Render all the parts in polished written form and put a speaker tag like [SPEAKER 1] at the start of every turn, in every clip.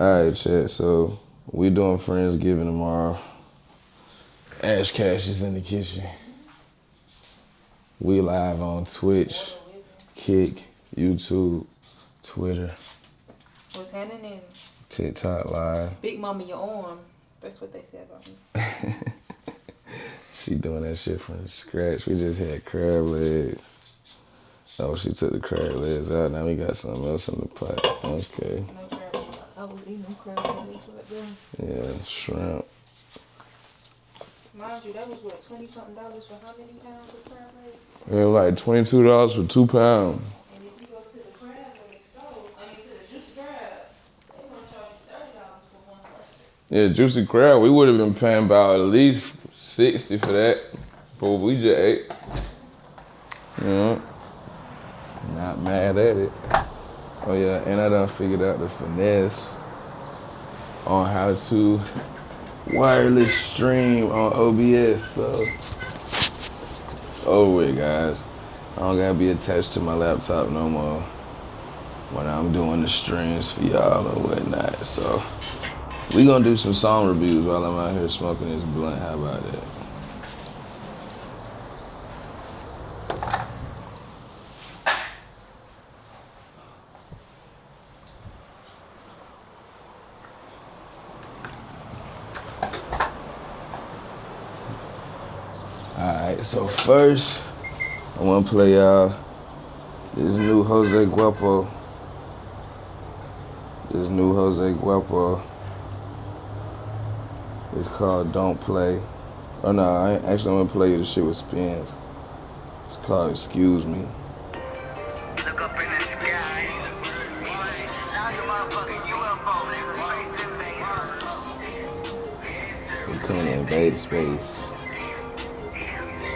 [SPEAKER 1] Alright, chat, so we doing Friendsgiving tomorrow. Ash Cash is in the kitchen. We live on Twitch, Kick, YouTube, Twitter,
[SPEAKER 2] What's happening?
[SPEAKER 1] TikTok live.
[SPEAKER 2] Big mama, your arm. That's what they said about me.
[SPEAKER 1] She doing that shit from scratch. We just had crab legs. Oh, she took the crab legs out. Now we got something else in the pot. Okay.
[SPEAKER 2] No crab. I was eating them crab legs right there.
[SPEAKER 1] Yeah, shrimp.
[SPEAKER 2] Mind you, that was what, $20-something for how many pounds of crab legs?
[SPEAKER 1] Yeah, like $22 for 2 pounds.
[SPEAKER 2] And if you go to the crab leg stove, to the juicy crab, they gonna charge you $30 for one person.
[SPEAKER 1] Yeah, juicy crab. We would have been paying about at least $60 for that. For what we just ate. Yeah. Not mad at it. Oh yeah, and I done figured out the finesse on how to wireless stream on OBS, so over it, guys. I don't gotta be attached to my laptop no more when I'm doing the streams for y'all and whatnot. So we gonna do some song reviews while I'm out here smoking this blunt. How about that? Alright, so first, I want to play y'all this new Jose Guapo. It's called Don't Play. Oh no, I actually want to play you the shit with spins. It's called Excuse Me.
[SPEAKER 3] Look up in the sky. Now you motherfucking UFO,
[SPEAKER 1] We coming in invade space.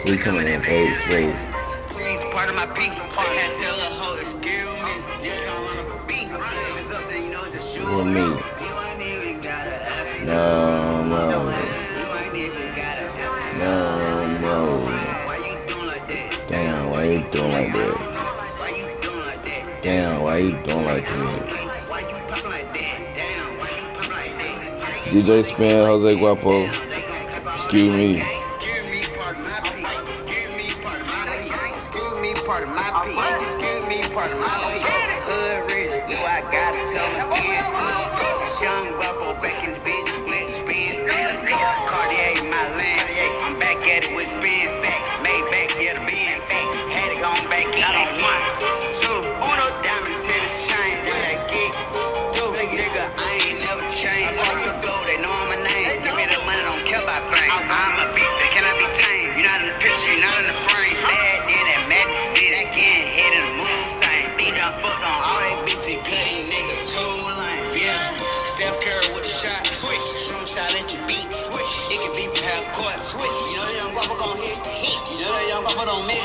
[SPEAKER 1] We coming in invade space.
[SPEAKER 3] please part of my beat. Can't tell a hoe, excuse me. You trying to run up a beat. If it's up there, you know it's just you.
[SPEAKER 1] With me.
[SPEAKER 3] You ain't even gotta ask me.
[SPEAKER 1] No.
[SPEAKER 3] You ain't even gotta ask me.
[SPEAKER 1] No.
[SPEAKER 3] Why you doing like that?
[SPEAKER 1] Damn, why you doing like that?
[SPEAKER 3] Why you doing like that?
[SPEAKER 1] Damn, why you doing like that?
[SPEAKER 3] Why you popping like that? Damn, why you popping like that?
[SPEAKER 1] DJ Spin, Jose Guapo. Excuse me.
[SPEAKER 3] Excuse me, part of my beat. Excuse me, part of my beat. Excuse me, part of my beat. Excuse me, part of my beat. Hood rich, do I gotta tell them again? Young Buffalo back in the bitch, split spins. Cartier my lens. I'm back at it with spins. Made back, yeah, the Benz. Had it gone back, got on 1, 2. Diamond tennis chain, that kick. Nigga, I ain't never changed. Off the floor, they know my name. Give me the money, don't care about things. I'm a beast, that cannot be tamed. You're not in the picture, you're not in the frame. Bad, then that magic shit, I can't hit in the moon sign. Beat up, fucked on all that bitches, cutting nigga, too lame. Yeah, Steph Curry with a shot, switch. Shoot shot at your beat, switch. It can be half court, switch. You know that young guapo gon' hit the heat. You know that young guapo don't miss.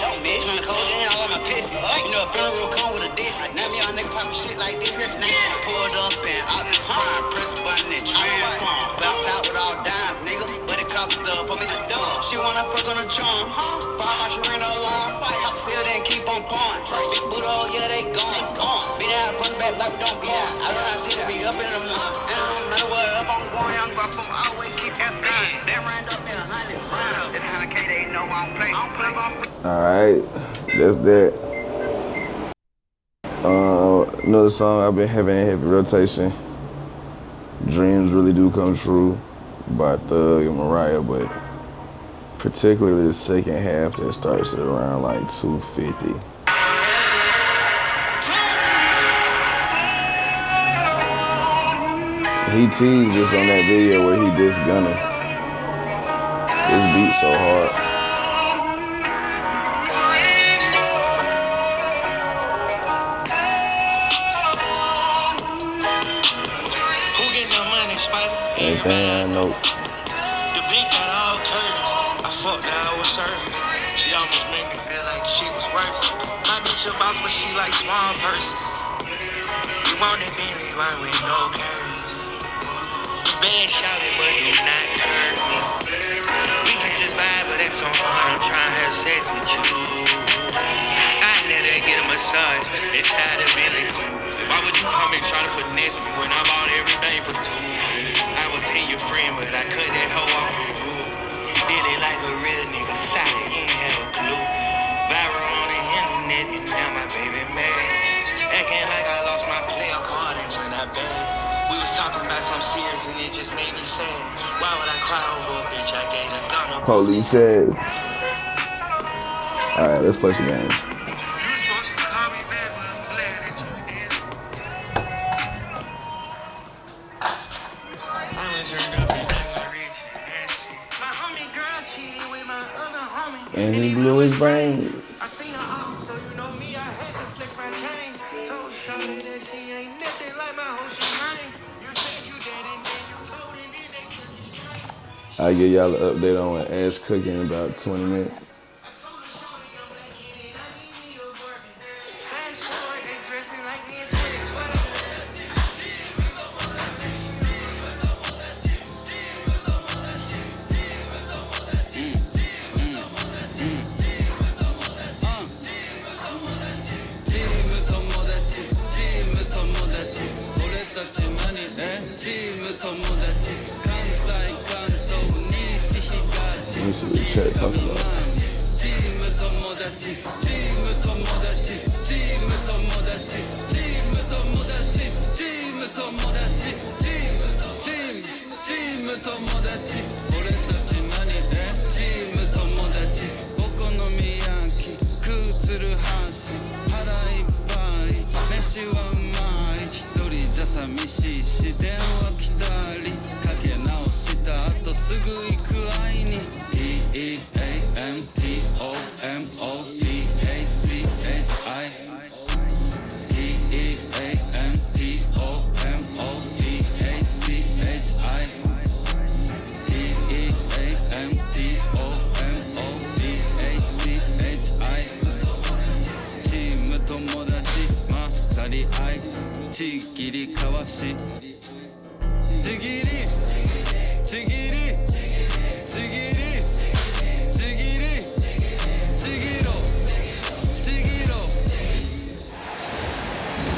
[SPEAKER 3] Tryna cold down, I got my piss. You know a funeral come with a diss. Now me on nigga poppin' shit like this, that's now. Pulled up and out this prime, press a button and transform. Bounce out with all dimes, nigga, but it cost for me to do. She wanna fuck on a charm, find my Sharina alarm, fight, hop, seal, then keep on pouring. Big Buddha, yeah, they gone. Be down, run back like we don't be out. I don't see to be up in the morning. And no matter what, up I'm going, young guap, I'm always keep that gun. That ran up me 100 rounds. This 100K, they know I don't play.
[SPEAKER 1] Alright, that's that. Another song I've been having in heavy rotation. Dreams Really Do Come True by Thug and Mariah, but particularly the second half that starts at around like 250. He teased us on that video where he dissed Gunna. This beat so hard. Everything I know.
[SPEAKER 3] The beat got all curves. I fucked her, I was serving. She almost made me feel like she was worth it. My bitch a boss, but she like small purses. You want that Bentley right with no curves. You bad shouted, but you not curves. We can just vibe, but it's so hard. I'm trying to have sex with you. I let her get a massage inside a Bentley coupe. Why would you come women try to finesse me when I bought everything for two. I was in your friend, but I cut that hoe off for you. Did it like a real nigga, solid, you ain't have a clue. Viral on the internet, and now my baby mad. Acting like I lost my player card and when I bad. We was talking about some serious and it just made me sad. Why would I cry over a bitch I gave a gun up?
[SPEAKER 1] Police said,
[SPEAKER 4] All right, let's play some games.
[SPEAKER 3] You supposed to call me back, but I'm glad that you did. I was turned up and I got rich and shit. My homie girl cheated with my other homie.
[SPEAKER 1] and he blew his brain.
[SPEAKER 3] I seen her out, so you know me, I had to flick my chain. Told Shawty that she ain't nothing like my whole shit mine. You said you did and then you told it and they took your shine.
[SPEAKER 1] I'll give y'all an update on when Ash cooking in about 20 minutes.
[SPEAKER 3] Fast forward, they dressing like me in 2012.
[SPEAKER 1] Let me see what the chat talking about.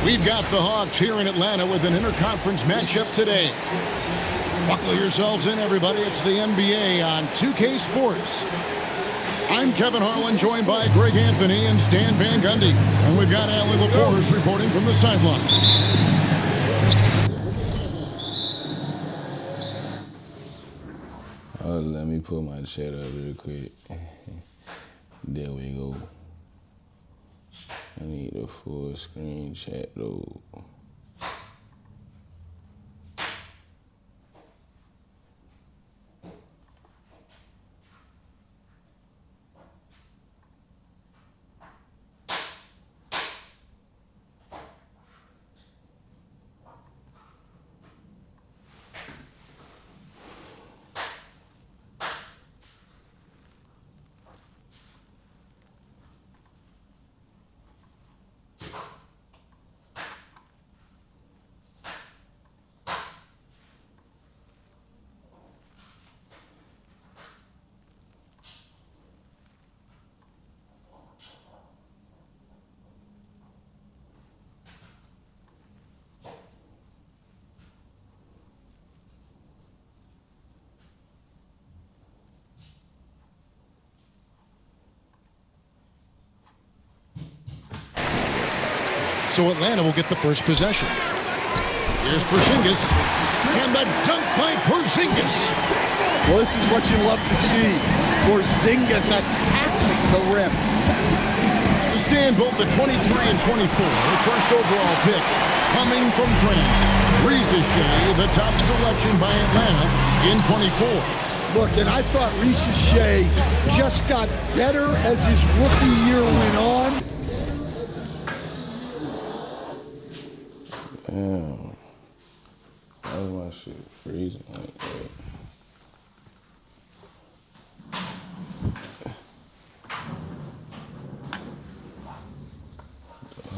[SPEAKER 5] We've got the Hawks here in Atlanta with an interconference matchup today. Buckle yourselves in, everybody. It's the NBA on 2K Sports. I'm Kevin Harlan, joined by Greg Anthony and Stan Van Gundy. And we've got Allie LaForce reporting from the sidelines.
[SPEAKER 1] Let me pull my chat up real quick. There we go. I need a full screen chat though.
[SPEAKER 5] So Atlanta will get the first possession. Here's Porzingis, and the dunk by Porzingis.
[SPEAKER 6] Well, this is what you love to see. Porzingis attacking the rim.
[SPEAKER 5] To stand both the 23 and 24, the first overall pick coming from France. Reese Shea, the top selection by Atlanta in 24.
[SPEAKER 6] Look, and I thought Reese Shea just got better as his rookie year went on.
[SPEAKER 1] Damn. Why is my shit freezing like that?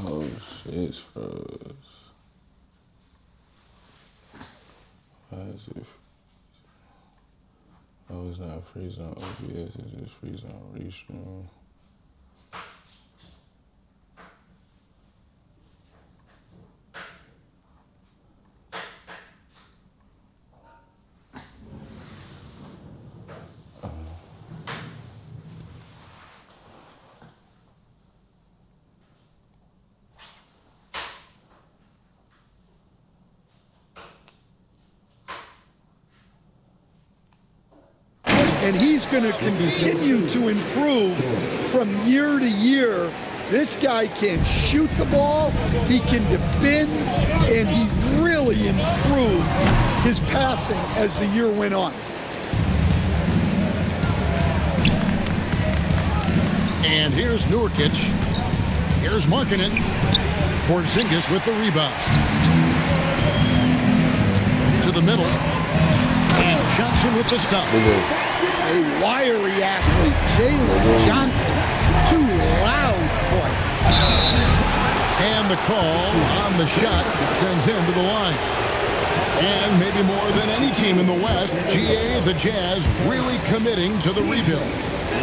[SPEAKER 1] Oh, shit's froze. Why is it? Oh, it's not freezing on OBS, it's just freezing on Restream.
[SPEAKER 6] and he's going to continue to improve from year to year. This guy can shoot the ball, he can defend, and he really improved his passing as the year went on.
[SPEAKER 5] And here's Nurkic. Here's Markkanen. Porzingis with the rebound. To the middle. And Johnson with the stop.
[SPEAKER 6] A wiry athlete, Jalen Johnson. Two loud points.
[SPEAKER 5] And the call on the shot that sends him to the line. And maybe more than any team in the West, GA, the Jazz, really committing to the rebuild.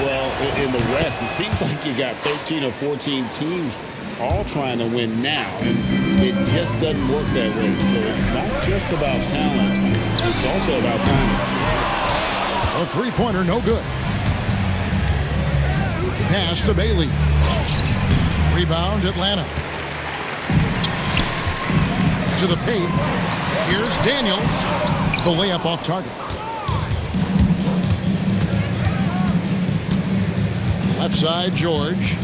[SPEAKER 4] Well, in the West, it seems like you got 13 or 14 teams all trying to win now, and it just doesn't work that way. So it's not just about talent, it's also about timing.
[SPEAKER 5] A three-pointer, no good. Pass to Bailey. Rebound, Atlanta. To the paint. Here's Daniels. The layup off target. Left side, George.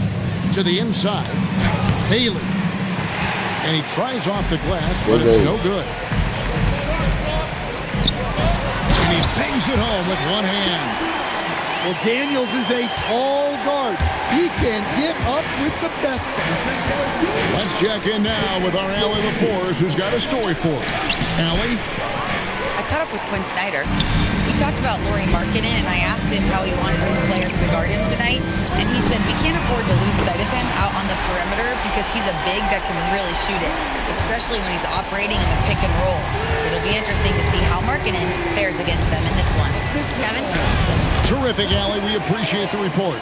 [SPEAKER 5] To the inside. Bailey. And he tries off the glass, but it's no good. And he bangs it home with one hand.
[SPEAKER 6] Well, Daniels is a tall guard. He can get up with the best of them.
[SPEAKER 5] Let's check in now with our Allie LaForce, who's got a story for us. Allie?
[SPEAKER 7] I caught up with Quinn Snyder. We talked about Lauri Markkanen, and I asked him how he wanted his players to guard him tonight, and he said we can't afford to lose sight of him out on the perimeter because he's a big that can really shoot it, especially when he's operating in the pick and roll. It'll be interesting to see how Markkanen fares against them in this one. Kevin?
[SPEAKER 5] Terrific, Allie. We appreciate the report.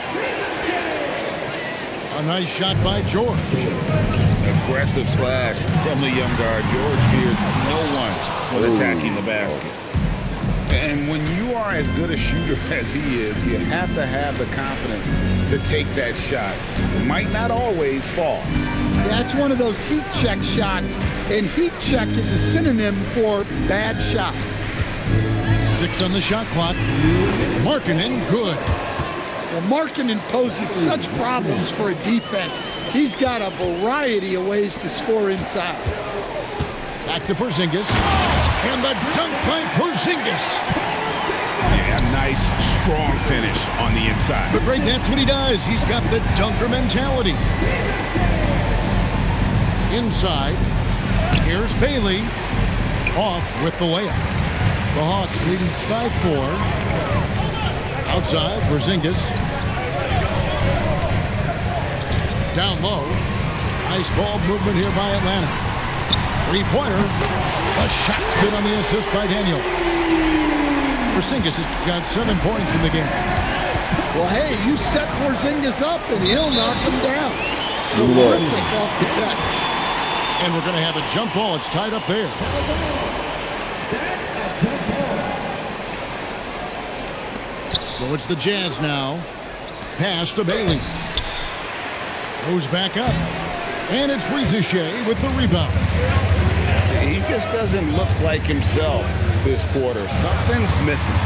[SPEAKER 5] A nice shot by George.
[SPEAKER 4] Aggressive slash from the young guard. George fears no one when attacking the basket. And when you are as good a shooter as he is, you have to have the confidence to take that shot. It might not always fall.
[SPEAKER 6] That's one of those heat check shots, and heat check is a synonym for bad shot.
[SPEAKER 5] 6 on the shot clock. Markkanen, good.
[SPEAKER 6] Well, Markkanen poses such problems for a defense. He's got a variety of ways to score inside.
[SPEAKER 5] Back to Porzingis. And the dunk by Porzingis.
[SPEAKER 4] Yeah, nice, strong finish on the inside.
[SPEAKER 5] But right, that's what he does. He's got the dunker mentality. Inside. Here's Bailey. Off with the layup. The Hawks leading by 4. Outside, Porzingis. Down low. Nice ball movement here by Atlanta. Three-pointer. The shot's good on the assist by Daniel. Porzingis has got 7 points in the game.
[SPEAKER 6] Well, hey, you set Porzingis up and he'll knock him down. Terrific off the catch.
[SPEAKER 5] And we're going to have a jump ball. It's tied up there. So it's the Jazz now. Pass to Bailey. Goes back up. And it's Ricochet with the rebound.
[SPEAKER 4] He just doesn't look like himself this quarter. Something's missing.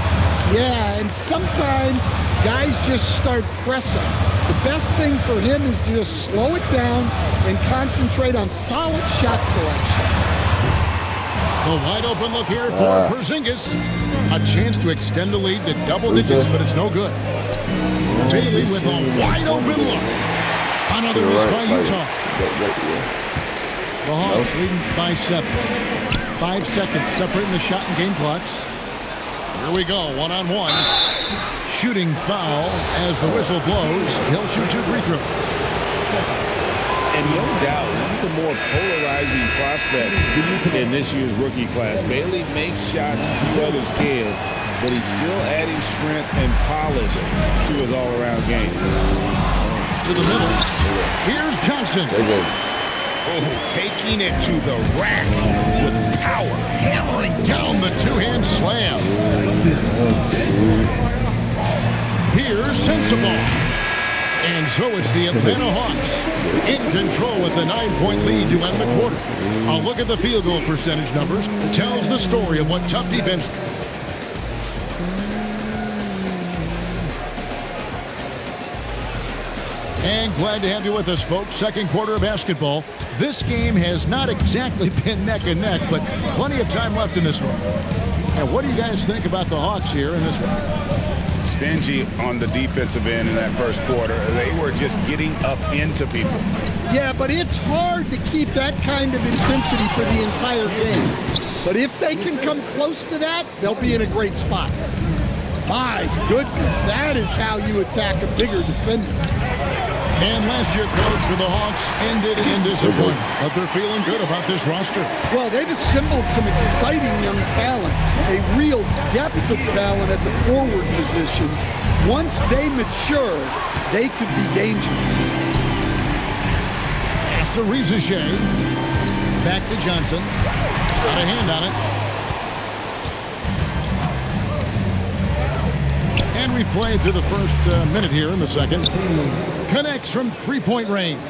[SPEAKER 6] Yeah, and sometimes guys just start pressing. The best thing for him is to just slow it down and concentrate on solid shot selection.
[SPEAKER 5] The wide open look here for Porzingis. A chance to extend the lead to double digits, but it's no good. Bailey with a wide open look. Another miss by Utah. The Hawks leading by 7. 5 seconds separating the shot and game clocks. Here we go, one-on-one. Shooting foul as the whistle blows. He'll shoot 2 free throws.
[SPEAKER 4] And no doubt, one of the more polarizing prospects in this year's rookie class. Bailey makes shots few others can, but he's still adding strength and polish to his all-around game.
[SPEAKER 5] To the middle. Here's Johnson.
[SPEAKER 4] Oh, taking it to the rack with power.
[SPEAKER 5] Hammering down the two-hand slam. Here's Sensabaugh. And so it's the Atlanta Hawks in control with a 9-point lead to end the quarter. A look at the field goal percentage numbers tells the story of what tough defense. And glad to have you with us, folks. Second quarter of basketball. This game has not exactly been neck and neck, but plenty of time left in this one. And what do you guys think about the Hawks here in this one?
[SPEAKER 4] Stingy on the defensive end in that first quarter. They were just getting up into people.
[SPEAKER 6] Yeah, but it's hard to keep that kind of intensity for the entire game. But if they can come close to that, they'll be in a great spot. My goodness, that is how you attack a bigger defender.
[SPEAKER 5] And last year, coach, for the Hawks ended in disappointment, but they're feeling good about this roster.
[SPEAKER 6] Well, they've assembled some exciting young talent, a real depth of talent at the forward positions. Once they mature, they could be dangerous.
[SPEAKER 5] Pass to Rizichet. Back to Johnson. Got a hand on it. And we've played through the first minute here in the second. Connects from three-point range.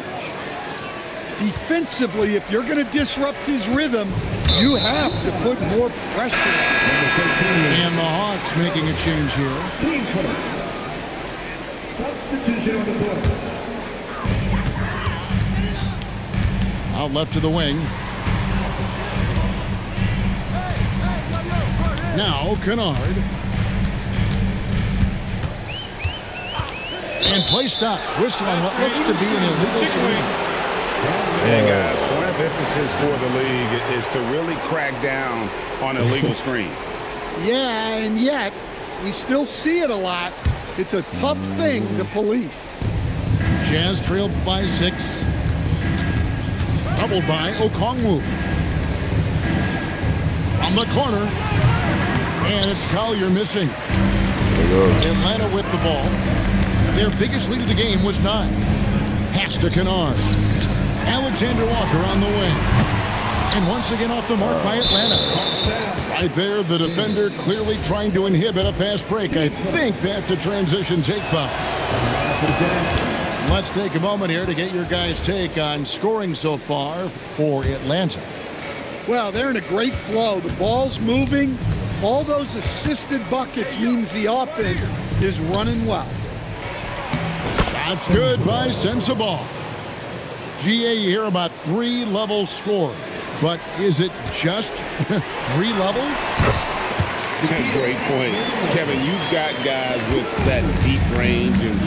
[SPEAKER 6] Defensively, if you're going to disrupt his rhythm, you have to put more pressure.
[SPEAKER 5] And the Hawks making a change here.
[SPEAKER 8] Substitution on the board.
[SPEAKER 5] Out left to the wing. Now Kennard. And play stops. Whistle on what looks to be an illegal swing.
[SPEAKER 4] And guys, point of emphasis for the league is to really crack down on illegal screens.
[SPEAKER 6] Yeah, and yet, we still see it a lot. It's a tough thing to police.
[SPEAKER 5] Jazz trailed by 6. Doubled by Okongwu. From the corner. And it's Collier missing. Atlanta with the ball. Their biggest lead of the game was 9. Pass to Kennard. Alexander Walker on the wing. And once again off the mark by Atlanta. Right there, the defender clearly trying to inhibit a fast break. I think that's a transition take foul. Let's take a moment here to get your guys' take on scoring so far for Atlanta.
[SPEAKER 6] Well, they're in a great flow. The ball's moving. All those assisted buckets means the offense is running well.
[SPEAKER 5] That's good by Sensabaugh. GA, you hear about 3-level score, but is it just 3 levels?
[SPEAKER 4] Great point. Kevin, you've got guys with that deep range, and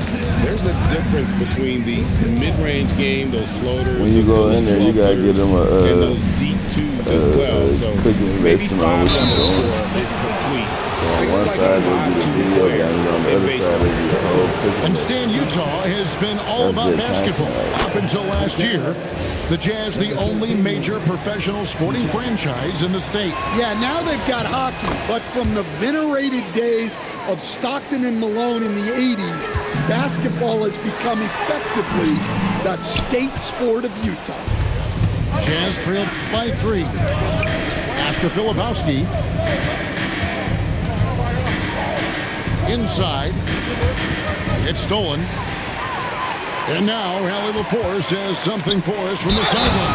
[SPEAKER 4] there's a difference between the mid-range game, those floaters.
[SPEAKER 1] When you go in there, you gotta give them
[SPEAKER 4] and those deep twos as well. So maybe 5-level score is complete.
[SPEAKER 1] So on one side, they'll do the video game, on the other side, they'll do the whole cooking.
[SPEAKER 5] And Stan, Utah has been all about basketball up until last year. The Jazz, the only major professional sporting franchise in the state.
[SPEAKER 6] Yeah, now they've got hockey, but from the venerated days of Stockton and Malone in the 80s, basketball has become effectively the state sport of Utah.
[SPEAKER 5] Jazz trailed by 3. After Filipowski. Inside. It's stolen. And now Hallie LaForce has something for us from the sideline.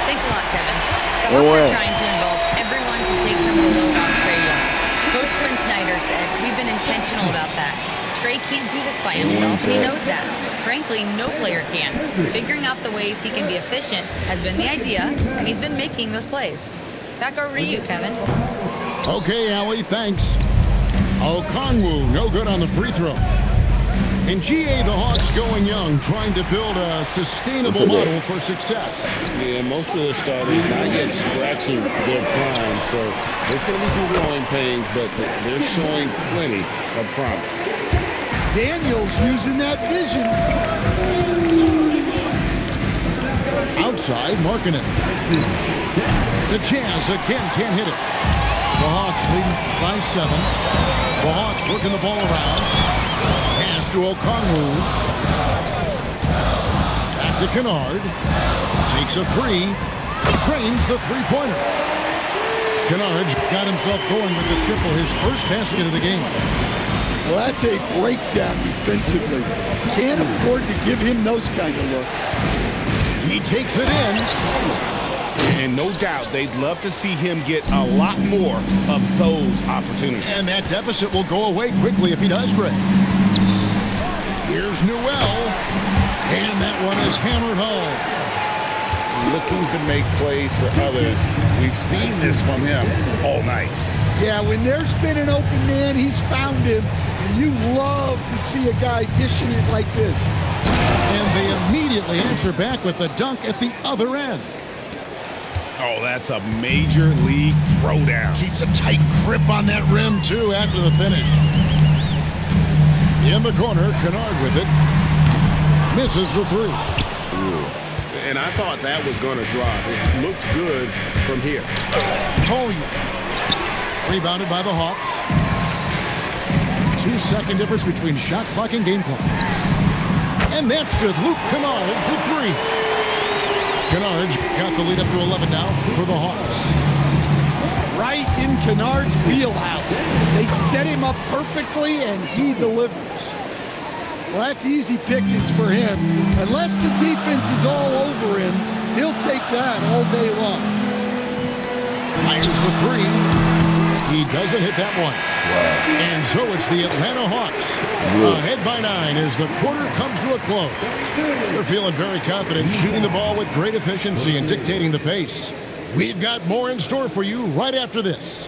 [SPEAKER 7] Thanks a lot, Kevin. The Hawks are trying to involve everyone to take some of the load off Trae Young. Coach Quinn Snyder said, we've been intentional about that. Trae can't do this by himself, and he knows that. Frankly, no player can. Figuring out the ways he can be efficient has been the idea, and he's been making those plays. Back over to you, Kevin.
[SPEAKER 5] Okay, Allie, thanks. Okongwu, no good on the free throw. In GA, the Hawks going young, trying to build a sustainable model for success.
[SPEAKER 4] Yeah, most of the starters not yet scratching their prime, so there's going to be some growing pains, but they're showing plenty of promise.
[SPEAKER 6] Daniels using that vision.
[SPEAKER 5] Outside, marking it. The Jazz again can't hit it. The Hawks leading by 7. The Hawks working the ball around. Pass to Okongwu. Back to Kennard. Takes a 3. Trains the three-pointer. Kennard's got himself going with the triple, his first basket of the game.
[SPEAKER 6] Well, that's a breakdown defensively. Can't afford to give him those kind of looks.
[SPEAKER 5] He takes it in.
[SPEAKER 4] And no doubt they'd love to see him get a lot more of those opportunities.
[SPEAKER 5] And that deficit will go away quickly if he does, Greg. Here's Newell. And that one is hammered home.
[SPEAKER 4] Looking to make plays for others. We've seen this from him all night.
[SPEAKER 6] Yeah, when there's been an open man, he's found him. And you love to see a guy dishing it like this.
[SPEAKER 5] And they immediately answer back with the dunk at the other end.
[SPEAKER 4] Oh, that's a major league throwdown.
[SPEAKER 5] Keeps a tight grip on that rim, too, after the finish. In the corner, Kennard with it. Misses the three.
[SPEAKER 9] And I thought that was going to drop. It looked good from here.
[SPEAKER 5] Collier. Rebounded by the Hawks. 2-second difference between shot clock and game clock. And that's good. Luke Kennard for three. Kennard's got the lead up to 11 now for the Hawks.
[SPEAKER 6] Right in Kennard's wheelhouse. They set him up perfectly, and he delivers. Well, that's easy pickings for him. Unless the defense is all over him, he'll take that all day long.
[SPEAKER 5] Fires the three. He doesn't hit that one. Wow. And so it's the Atlanta Hawks ahead by 9 as the quarter comes to a close. They're feeling very confident, shooting the ball with great efficiency and dictating the pace. We've got more in store for you right after this.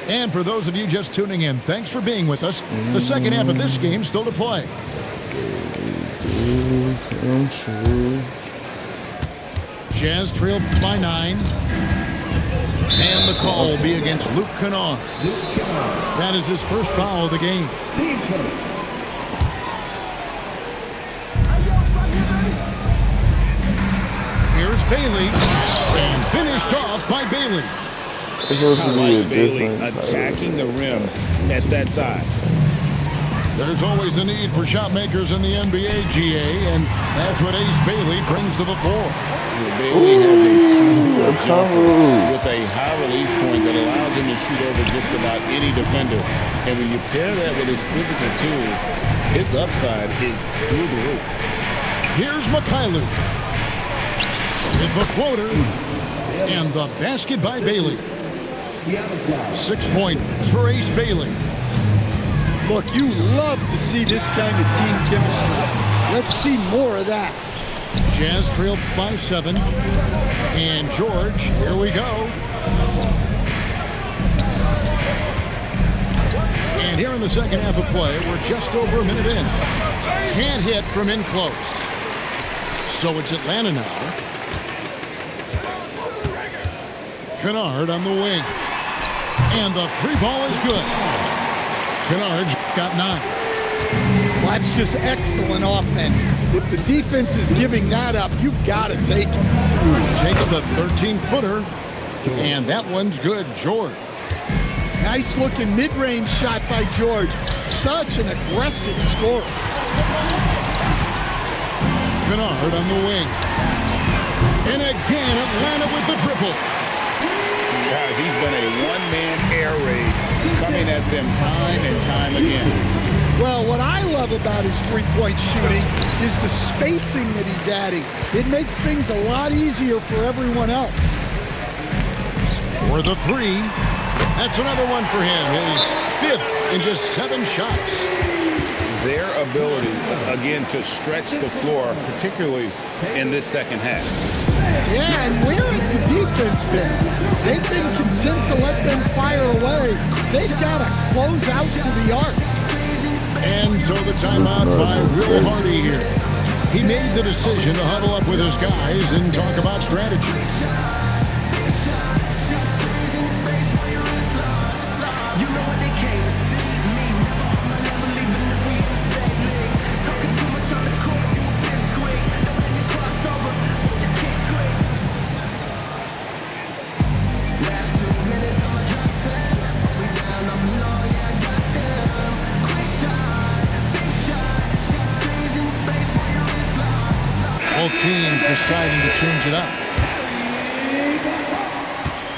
[SPEAKER 5] And for those of you just tuning in, thanks for being with us. The second half of this game still to play. Jazz trail by 9. And the call will be against Luke Kennard. That is his first foul of the game. Here's Bailey. And finished off by Bailey.
[SPEAKER 4] I like Bailey attacking the rim at that size.
[SPEAKER 5] There's always a need for shot makers in the NBA, GA, and that's what Ace Bailey brings to the fore.
[SPEAKER 4] Bailey has a smooth jumper with a high release point that allows him to shoot over just about any defender. And when you pair that with his physical tools, his upside is through the roof.
[SPEAKER 5] Here's Mikhailu with the floater and the basket by Bailey. 6 points for Ace Bailey.
[SPEAKER 6] Look, you love to see this kind of team chemistry. Let's see more of that.
[SPEAKER 5] Jazz trailed by 7. And George, here we go. And here in the second half of play, we're just over a minute in. Can't hit from in close. So it's Atlanta now. Kennard on the wing. And the three ball is good. Kennard's got 9.
[SPEAKER 6] Well, that's just excellent offense. If the defense is giving that up, you've got to take it.
[SPEAKER 5] Takes the 13-footer, and that one's good. George.
[SPEAKER 6] Nice looking mid-range shot by George. Such an aggressive scorer.
[SPEAKER 5] Kennard on the wing. And again, Atlanta with the triple.
[SPEAKER 4] Guys, he's been a one-man air raid coming at them time and time again.
[SPEAKER 6] Well, what I love about his three-point shooting is the spacing that he's adding. It makes things a lot easier for everyone else.
[SPEAKER 5] For the three, that's another one for him. His 5th in just 7 shots.
[SPEAKER 4] Their ability, again, to stretch the floor, particularly in this second half.
[SPEAKER 6] Yeah, and where has the defense been? They've been content to let them fire away. They've got to close out to the arc.
[SPEAKER 5] And so the timeout by Will Hardy here. He made the decision to huddle up with his guys and talk about strategy. Both teams deciding to change it up.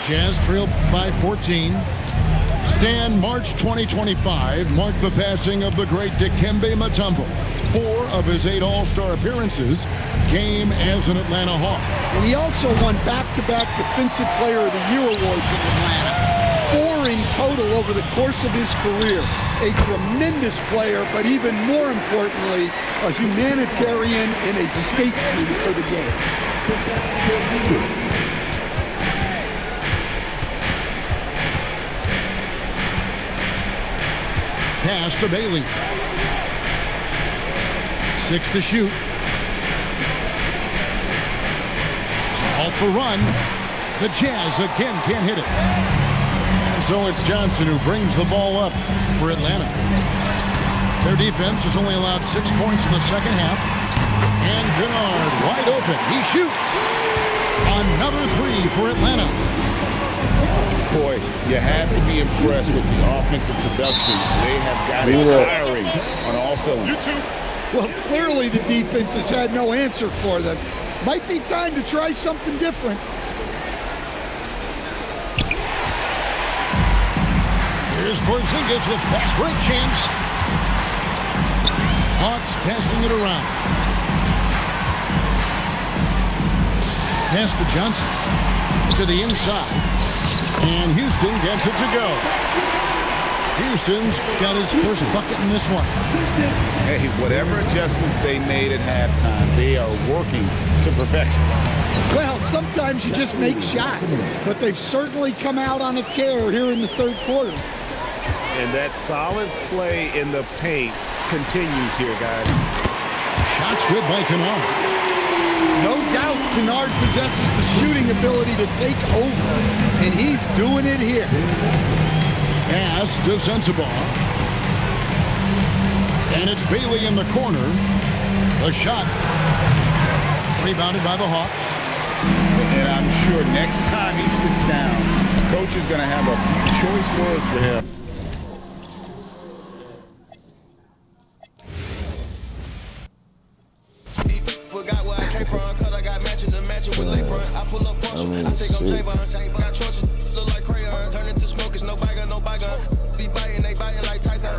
[SPEAKER 5] Jazz trailed by 14. Stan, March 2025 marked the passing of the great Dikembe Mutombo. 4 of his 8 All-Star appearances came as an Atlanta Hawk.
[SPEAKER 6] And he also won back-to-back Defensive Player of the Year awards in Atlanta. 4 in total over the course of his career. A tremendous player, but even more importantly, a humanitarian and a statesman for the game.
[SPEAKER 5] Pass to Bailey. 6 to shoot. To halt the run. The Jazz again can't hit it. And so it's Johnson who brings the ball up for Atlanta. Their defense has only allowed 6 points in the second half. And Kennard wide open. He shoots. Another 3 for Atlanta.
[SPEAKER 4] Boy, you have to be impressed with the offensive production. They have got it firing on all cylinders.
[SPEAKER 6] Well, clearly the defense has had no answer for them. Might be time to try something different.
[SPEAKER 5] Here's Porzingis with fast break chance. Hawks passing it around. Pass to Johnson. To the inside. And Houston gets it to go. Houston's got his first bucket in this one.
[SPEAKER 4] Hey, whatever adjustments they made at halftime, they are working to perfection.
[SPEAKER 6] Well, sometimes you just make shots, but they've certainly come out on a tear here in the third quarter.
[SPEAKER 9] And that solid play in the paint continues here, guys.
[SPEAKER 5] Shots good by Kennard.
[SPEAKER 6] No doubt Kennard possesses the shooting ability to take over, and he's doing it here.
[SPEAKER 5] Pass to Sensabaugh. And it's Bailey in the corner. The shot rebounded by the Hawks.
[SPEAKER 4] And I'm sure next time he sits down, coach is going to have a few choice words for him.
[SPEAKER 3] Forgot where I came from, cause I got matching the matching with lakefront. I pull up Porsche, I think I'm Javon. Got choices, look like crayon. Turn into smoke, it's no bygone, no bygone. Be biting, they biting like Tyson.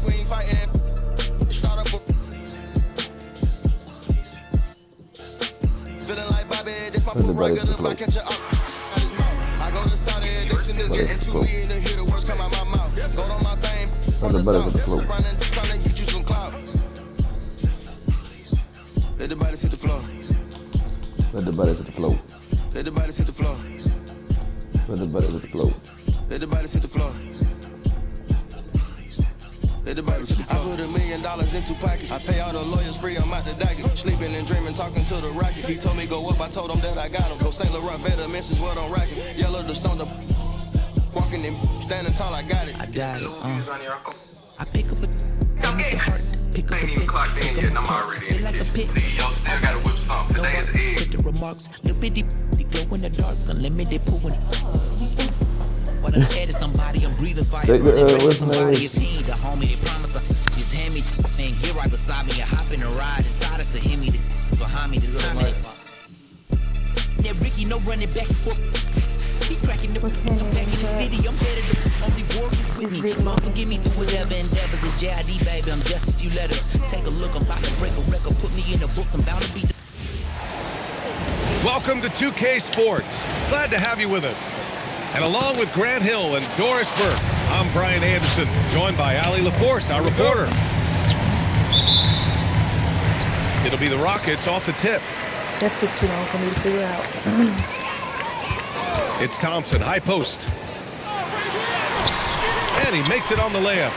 [SPEAKER 3] We ain't fighting. Start up. Feeling like Bobby, this my prerogative. If I catch a I go to Saudi, this nigga getting too mean to hear the words come out my mouth. Go on my pain. On the south, running, trying to get you some clout. Let the bodies hit the floor.
[SPEAKER 1] Let the bodies hit the floor.
[SPEAKER 3] Let the bodies hit the floor.
[SPEAKER 1] Let the bodies hit the floor.
[SPEAKER 3] Let the bodies hit the floor. Let the bodies hit the floor. I put $1 million into pockets. I pay all the lawyers free, I'm out the docket. Sleeping and dreaming, talking to the rocket. He told me go up, I told him that I got him. Go St. Laurent, better mentions what I'm rocking. Yellow the stone, the walking and standing tall, I got it.
[SPEAKER 10] I got it.
[SPEAKER 3] I pick up a
[SPEAKER 10] I ain't even clocked in yet and I'm already in the kitchen. CEO still gotta whip something. Today is egg.
[SPEAKER 3] the remarks, little bitty glow in the dark, unlimited pooling. When I'm scared of somebody, I'm breathing fire.
[SPEAKER 1] What's the name?
[SPEAKER 3] The homie, they promise her. Just hand me thing here right beside me. I hop in a ride inside us and hit me behind me. The time that Ricky, no running back and forth. Keep cracking the back in the city. I'm headed to only warriors with me. Lord, forgive me through whatever endeavors. It's JID, baby. I'm just a few letters. Take a look. I'm about to break a record. Put me in the books. I'm bound to be.
[SPEAKER 11] Welcome to 2K Sports. Glad to have you with us. And along with Grant Hill and Doris Burke, I'm Brian Anderson, joined by Ali LaForce, our reporter. It'll be the Rockets off the tip.
[SPEAKER 2] That took too long for me to figure out.
[SPEAKER 11] It's Thompson, high post. And he makes it on the layup.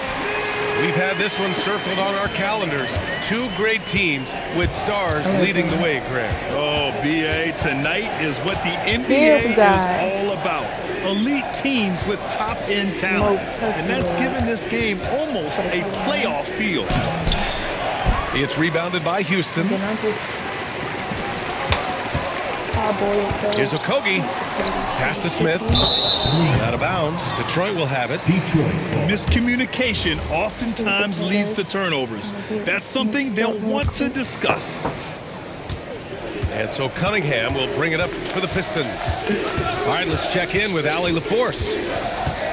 [SPEAKER 11] We've had this one circled on our calendars. Two great teams with stars leading the way, Grant.
[SPEAKER 12] Oh, BA, tonight is what the NBA is all about. Elite teams with top-end talent. And that's given this game almost a playoff feel.
[SPEAKER 11] It's rebounded by Houston. Here's Okogie. Pass to Smith. Out of bounds. Detroit will have it.
[SPEAKER 12] Miscommunication oftentimes leads to turnovers. That's something they'll want to discuss.
[SPEAKER 11] And so Cunningham will bring it up for the Pistons. All right, let's check in with Ali LaForce.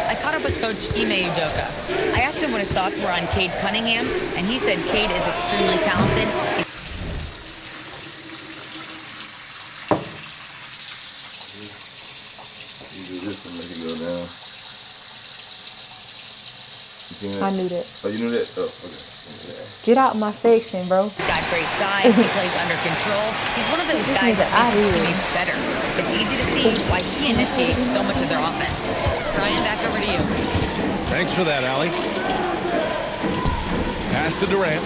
[SPEAKER 7] I caught up with Coach Ime Udoka. I asked him what his thoughts were on Cade Cunningham, and he said Cade is extremely talented.
[SPEAKER 1] this will make it go down. You seen that?
[SPEAKER 13] I knew that.
[SPEAKER 1] Oh, you knew that? Oh, okay.
[SPEAKER 13] Get out my section, bro.
[SPEAKER 7] Got great size. He plays under control. He's one of those guys that makes his teammates better. It's easy to see why he initiates so much of their offense. Brian, back over to you.
[SPEAKER 11] Thanks for that, Allie. Pass to Durant.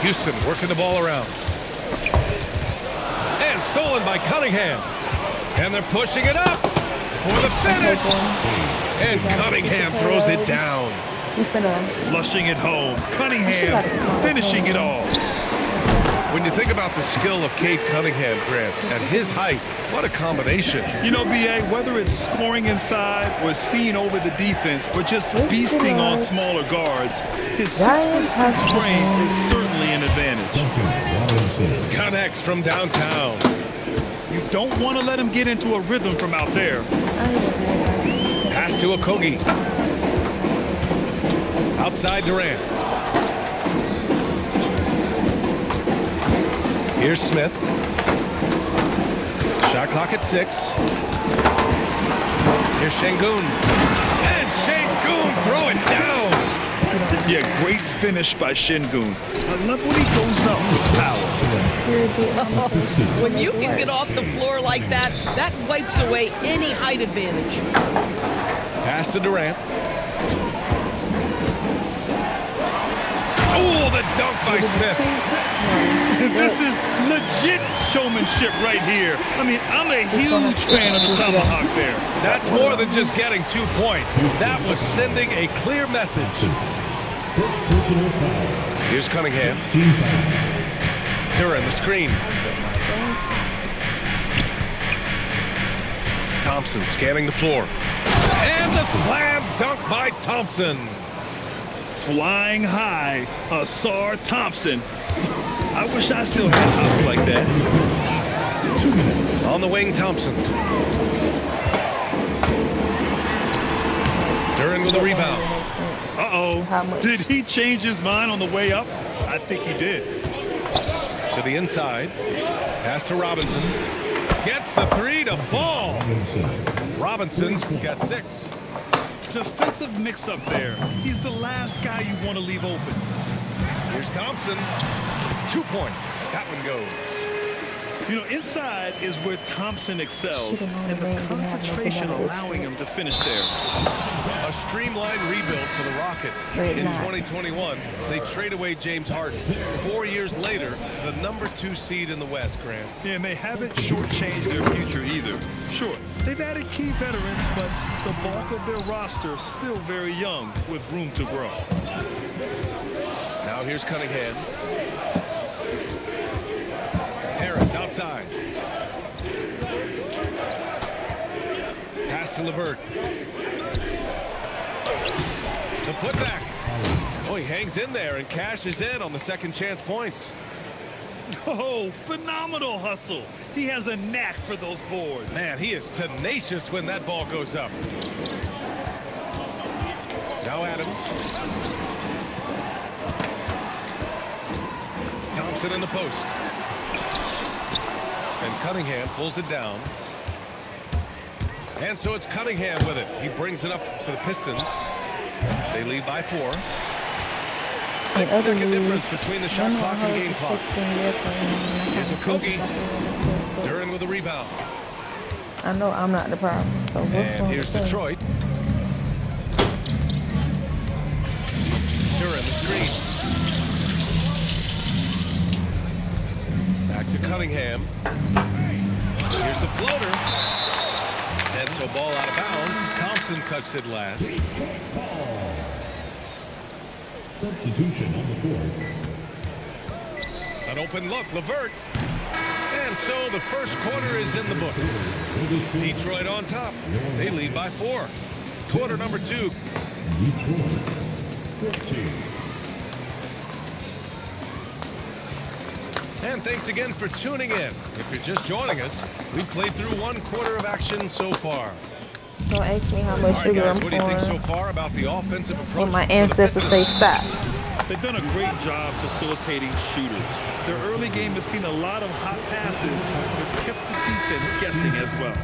[SPEAKER 11] Houston working the ball around. And stolen by Cunningham. And they're pushing it up for the finish. And Cunningham throws it down.
[SPEAKER 12] Flushing it home. Cunningham finishing it off.
[SPEAKER 11] When you think about the skill of Cade Cunningham, Grant, at his height, what a combination.
[SPEAKER 12] You know, B.A., whether it's scoring inside or seeing over the defense or just beasting on smaller guards, his 6'6" frame is certainly an advantage.
[SPEAKER 11] Connects from downtown.
[SPEAKER 12] You don't want to let him get into a rhythm from out there.
[SPEAKER 11] Pass to Okogie. Outside Durant. Here's Smith. Shot clock at 6. Here's Şengün. And Şengün throw it down.
[SPEAKER 12] Yeah, great finish by Şengün. I love when he goes up with power.
[SPEAKER 14] When you can get off the floor like that, that wipes away any height advantage.
[SPEAKER 11] Pass to Durant. Oh, the dunk by Smith.
[SPEAKER 12] This is legit showmanship right here. I mean, I'm a huge fan of the tomahawk there.
[SPEAKER 11] That's more than just getting 2 points. That was sending a clear message. Here's Cunningham. Duran, the screen. Thompson scanning the floor. And the slam dunk by Thompson.
[SPEAKER 12] Flying high, Asar Thompson. I wish I still had hops like that.
[SPEAKER 11] 2 minutes. On the wing, Thompson. Duran with a rebound.
[SPEAKER 12] Uh-oh. Did he change his mind on the way up? I think he did.
[SPEAKER 11] To the inside. Pass to Robinson. Gets the 3 to fall. Robinson's got 6.
[SPEAKER 12] Defensive mix-up there. He's the last guy you want to leave open.
[SPEAKER 11] Here's Thompson. 2 points. That one goes.
[SPEAKER 12] You know, inside is where Thompson excels, and the concentration allowing him to finish there.
[SPEAKER 11] A streamlined rebuild for the Rockets. In 2021, they trade away James Harden. 4 years later, the #2 seed in the West, Grant.
[SPEAKER 12] Yeah, and they haven't shortchanged their future either. Sure, they've added key veterans, but the bulk of their roster still very young with room to grow.
[SPEAKER 11] Now here's Cunningham. Harris outside. Pass to LeVert. The putback. Oh, he hangs in there and cashes in on the second chance points.
[SPEAKER 12] Oh, phenomenal hustle. He has a knack for those boards.
[SPEAKER 11] Man, he is tenacious when that ball goes up. Now Adams. Thompson in the post. And Cunningham pulls it down. And so it's Cunningham with it. He brings it up for the Pistons. They lead by 4. 6-second difference between the shot clock and game clock. Here's Okogie. Duran with a rebound.
[SPEAKER 13] I know I'm not the problem. So what's
[SPEAKER 11] and here's Detroit. Duran the screen. Back to Cunningham. Here's the floater. And so ball out of bounds. Thompson touched it last.
[SPEAKER 15] Substitution on the court.
[SPEAKER 11] An open look, LeVert. And so the first quarter is in the books. Detroit on top. They lead by 4. Quarter number 2.
[SPEAKER 15] Detroit 15.
[SPEAKER 11] And thanks again for tuning in. If you're just joining us, we've played through 1 quarter of action so far.
[SPEAKER 13] Don't ask me how much sugar I'm
[SPEAKER 11] what do you think so
[SPEAKER 13] pouring.
[SPEAKER 11] far about the offensive approach?
[SPEAKER 13] When my ancestors say stop.
[SPEAKER 12] They've done a great job facilitating shooters. Their early game has seen a lot of hot passes, has kept the defense guessing as well.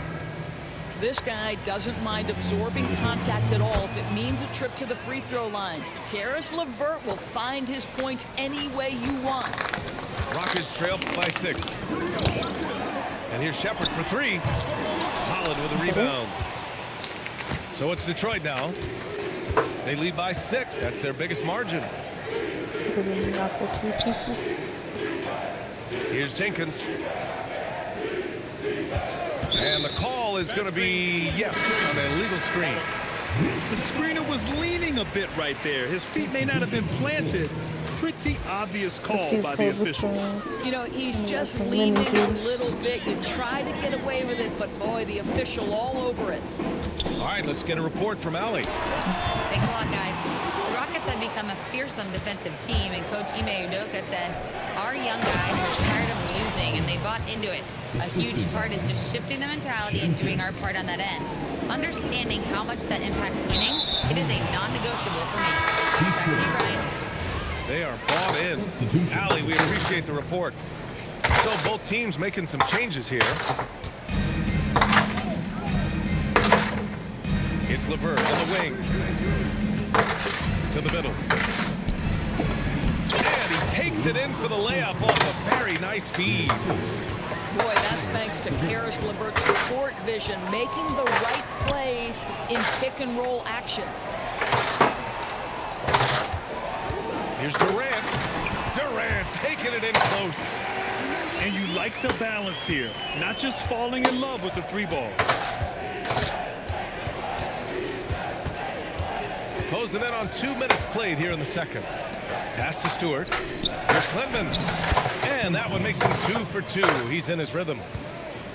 [SPEAKER 14] This guy doesn't mind absorbing contact at all if it means a trip to the free throw line. Karis LeVert will find his points any way you want.
[SPEAKER 11] Rockets trail by 6. And here's Shepard for 3. Holland with a rebound. So it's Detroit now. They lead by 6. That's their biggest margin. Here's Jenkins. And the call is going to be, yes, on an illegal screen.
[SPEAKER 12] The screener was leaning a bit right there. His feet may not have been planted. Pretty obvious call by the officials.
[SPEAKER 14] You know, he's just leaning a little bit. You try to get away with it, but boy, the official all over it.
[SPEAKER 11] All right, let's get a report from Allie.
[SPEAKER 7] Thanks a lot, guys. The Rockets have become a fearsome defensive team, and Coach Ime Udoka said, our young guys are tired of losing, and they bought into it. A huge part is just shifting the mentality and doing our part on that end. Understanding how much that impacts winning, it is a non-negotiable for me. Back to you, Brian.
[SPEAKER 11] They are bought in. Allie, we appreciate the report. So both teams making some changes here. It's LeVert on the wing. To the middle. And he takes it in for the layup off a very nice feed.
[SPEAKER 14] Boy, that's thanks to Karis LeVert's court vision, making the right plays in pick-and-roll action.
[SPEAKER 11] Here's Durant. Durant taking it in close.
[SPEAKER 12] And you like the balance here. Not just falling in love with the 3-ball.
[SPEAKER 11] Closing in on 2 minutes played here in the second. Pass to Stewart. Here's Clinton. And that one makes him 2 for 2. He's in his rhythm.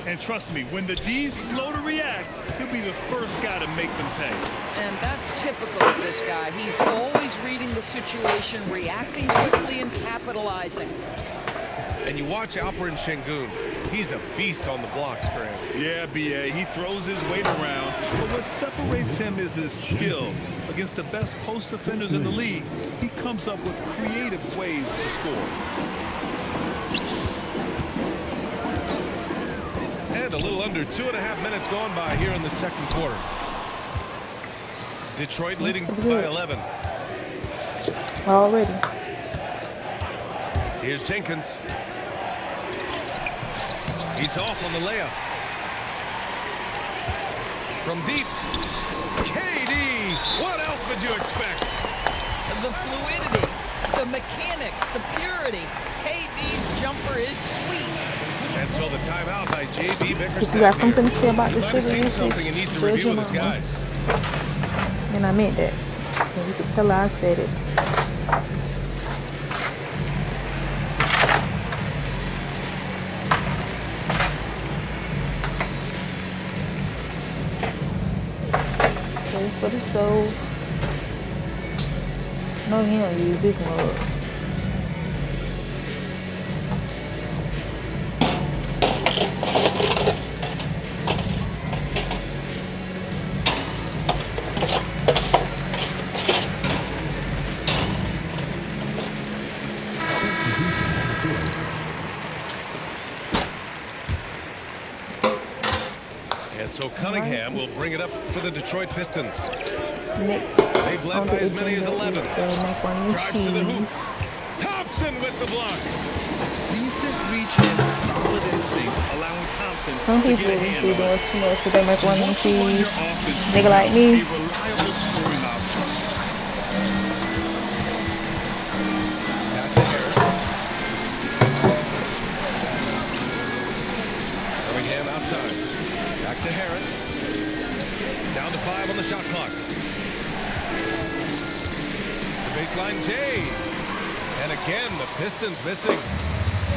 [SPEAKER 12] And trust me, when the D's slow to react, he'll be the first guy to make them pay.
[SPEAKER 14] And that's typical of this guy. He's always reading the situation, reacting quickly, and capitalizing.
[SPEAKER 11] And you watch Alperen Şengün. He's a beast on the blocks, Grant.
[SPEAKER 12] Yeah, B.A., he throws his weight around, but what separates him is his skill. Against the best post defenders in the league, he comes up with creative ways to score.
[SPEAKER 11] And a little under 2.5 minutes gone by here in the second quarter. Detroit leading by 11.
[SPEAKER 13] Already.
[SPEAKER 11] Here's Jenkins. He's off on the layup. From deep. KD. What else would you expect?
[SPEAKER 14] The fluidity, the mechanics, the purity. KD's jumper is sweet.
[SPEAKER 11] And so the timeout by J.B. Bickerstaff.
[SPEAKER 13] If you got something to say about the sugar
[SPEAKER 11] something he needs to review with his guys.
[SPEAKER 13] And I meant that. And you could tell her I said it. For the stove. No, he don't use this mug.
[SPEAKER 11] And so Cunningham will bring it up for the Detroit Pistons.
[SPEAKER 13] Next,
[SPEAKER 11] they've led by as many as 11.
[SPEAKER 13] Drives
[SPEAKER 11] to the hoop. Thompson with the block.
[SPEAKER 12] Decent reach and solid instinct, allowing Thompson
[SPEAKER 13] some
[SPEAKER 12] to
[SPEAKER 13] people
[SPEAKER 12] get a hand
[SPEAKER 13] do
[SPEAKER 12] on
[SPEAKER 13] doing
[SPEAKER 12] it.
[SPEAKER 13] too much with their macaroni and cheese. Nigga like
[SPEAKER 12] A
[SPEAKER 13] me.
[SPEAKER 12] reliable scoring option.
[SPEAKER 11] Cunningham outside. Back to Harris. Down to 5 on the shot clock. The baseline Jay. And again, the Pistons missing.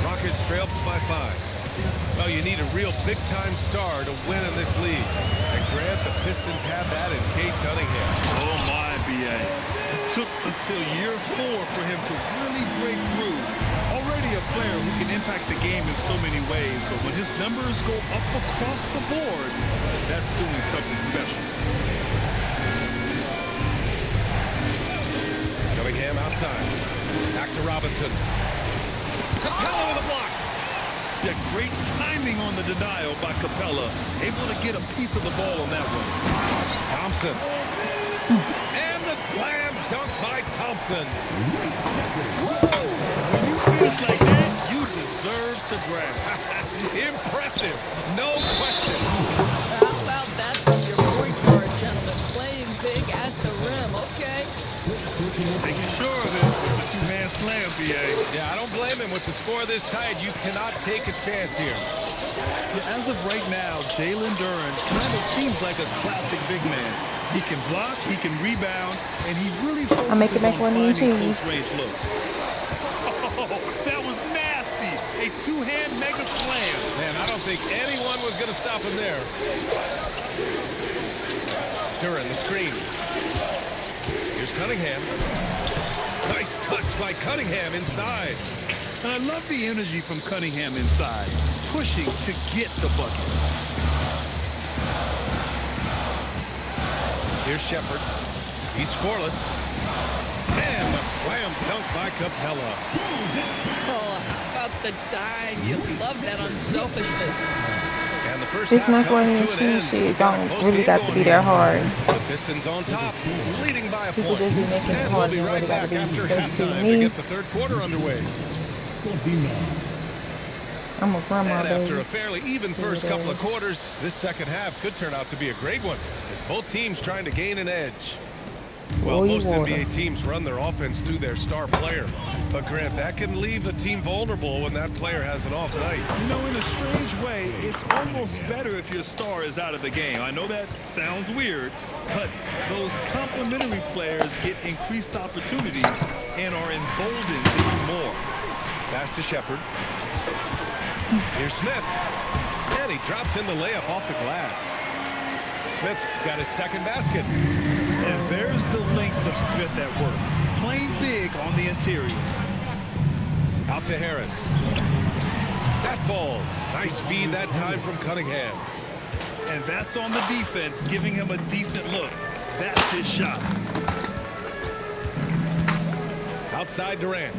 [SPEAKER 11] Rockets trail by 5. Well, you need a real big-time star to win in this league. And Grant, the Pistons have that in Cade Cunningham.
[SPEAKER 12] Oh, my, B.A. It took until year 4 for him to really break through. Already a player who can impact the game in so many ways, but when his numbers go up across the board, that's doing something special.
[SPEAKER 11] Cunningham outside. Back to Robinson. Capella with a block.
[SPEAKER 12] object. Great timing on the denial by Capella. Able to get a piece of the ball on that one.
[SPEAKER 11] Thompson. And the slam dunk by Thompson.
[SPEAKER 12] When you finish like that, you deserve to brag.
[SPEAKER 11] Impressive. No question.
[SPEAKER 14] How about that from your point guard, gentlemen? Playing big at the rim. Okay.
[SPEAKER 12] Making sure of it with the two-man slam, BA.
[SPEAKER 11] Yeah, I don't blame him. With the score this tight, you cannot take a chance here.
[SPEAKER 12] Yeah, as of right now, Jalen Duren kind of seems like a classic big man. He can block, he can rebound, and he really focuses
[SPEAKER 13] I make it
[SPEAKER 12] on
[SPEAKER 13] macaroni and
[SPEAKER 12] finding
[SPEAKER 13] cheese.
[SPEAKER 12] close-range looks. Oh, that was nasty. A two-hand mega slam.
[SPEAKER 11] Man, I don't think anyone was going to stop him there. Duren, the screen. Here's Cunningham. Nice touch by Cunningham inside.
[SPEAKER 12] And I love the energy from Cunningham inside, pushing to get the bucket.
[SPEAKER 11] Here's Shepard. He's scoreless. And the slam dunk by Capella.
[SPEAKER 14] Oh, how about the dime? You love that unselfishness.
[SPEAKER 11] And the first
[SPEAKER 13] This
[SPEAKER 11] half
[SPEAKER 13] macaroni and
[SPEAKER 11] comes to an
[SPEAKER 13] cheese
[SPEAKER 11] end.
[SPEAKER 13] shit don't really got to be that hard.
[SPEAKER 11] The Pistons on top, leading by a
[SPEAKER 13] People
[SPEAKER 11] point.
[SPEAKER 13] just be making it
[SPEAKER 11] And
[SPEAKER 13] hard
[SPEAKER 11] we'll be
[SPEAKER 13] than what
[SPEAKER 11] right
[SPEAKER 13] it got
[SPEAKER 11] back
[SPEAKER 13] to be.
[SPEAKER 11] after
[SPEAKER 13] Because to
[SPEAKER 11] halftime to
[SPEAKER 13] me,
[SPEAKER 11] get the third quarter underway.
[SPEAKER 13] I'm a grandma,
[SPEAKER 11] And
[SPEAKER 13] baby.
[SPEAKER 11] after a fairly even first couple of quarters, this second half could turn out to be a great one, as both teams trying to gain an edge. Well, most NBA teams run their offense through their star player. But, Grant, that can leave the team vulnerable when that player has an off night.
[SPEAKER 12] You know, in a strange way, it's almost better if your star is out of the game. I know that sounds weird, but those complementary players get increased opportunities and are emboldened to do more.
[SPEAKER 11] Pass to Shepard. Here's Smith. And he drops in the layup off the glass. Smith's got his second basket.
[SPEAKER 12] And there's the length of Smith at work. Playing big on the interior.
[SPEAKER 11] Out to Harris. That falls. Nice feed that time from Cunningham.
[SPEAKER 12] And that's on the defense, giving him a decent look. That's his shot.
[SPEAKER 11] Outside Durant.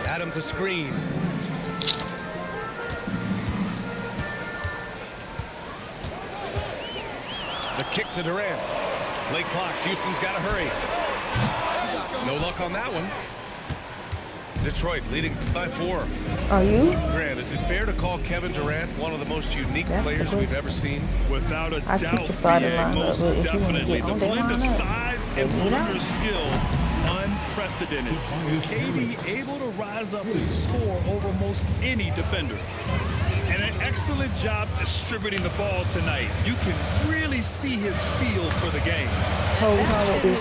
[SPEAKER 11] Adams a screen. The kick to Durant. Late clock. Houston's got to hurry. No luck on that one. Detroit leading by 4.
[SPEAKER 13] Are you?
[SPEAKER 11] Grant, is it fair to call Kevin Durant one of the most unique players we've ever seen?
[SPEAKER 12] Without a
[SPEAKER 13] I
[SPEAKER 12] doubt,
[SPEAKER 13] keep the starting lineup,
[SPEAKER 12] most
[SPEAKER 13] but if you want to
[SPEAKER 12] definitely.
[SPEAKER 13] get
[SPEAKER 12] The
[SPEAKER 13] on that
[SPEAKER 12] blend of
[SPEAKER 13] lineup,
[SPEAKER 12] size and
[SPEAKER 13] then you know.
[SPEAKER 12] perimeter skill, unprecedented. KD able to rise up and score over most any defender. And an excellent job distributing the ball tonight. You can really see his feel for the game.
[SPEAKER 13] So we gonna let this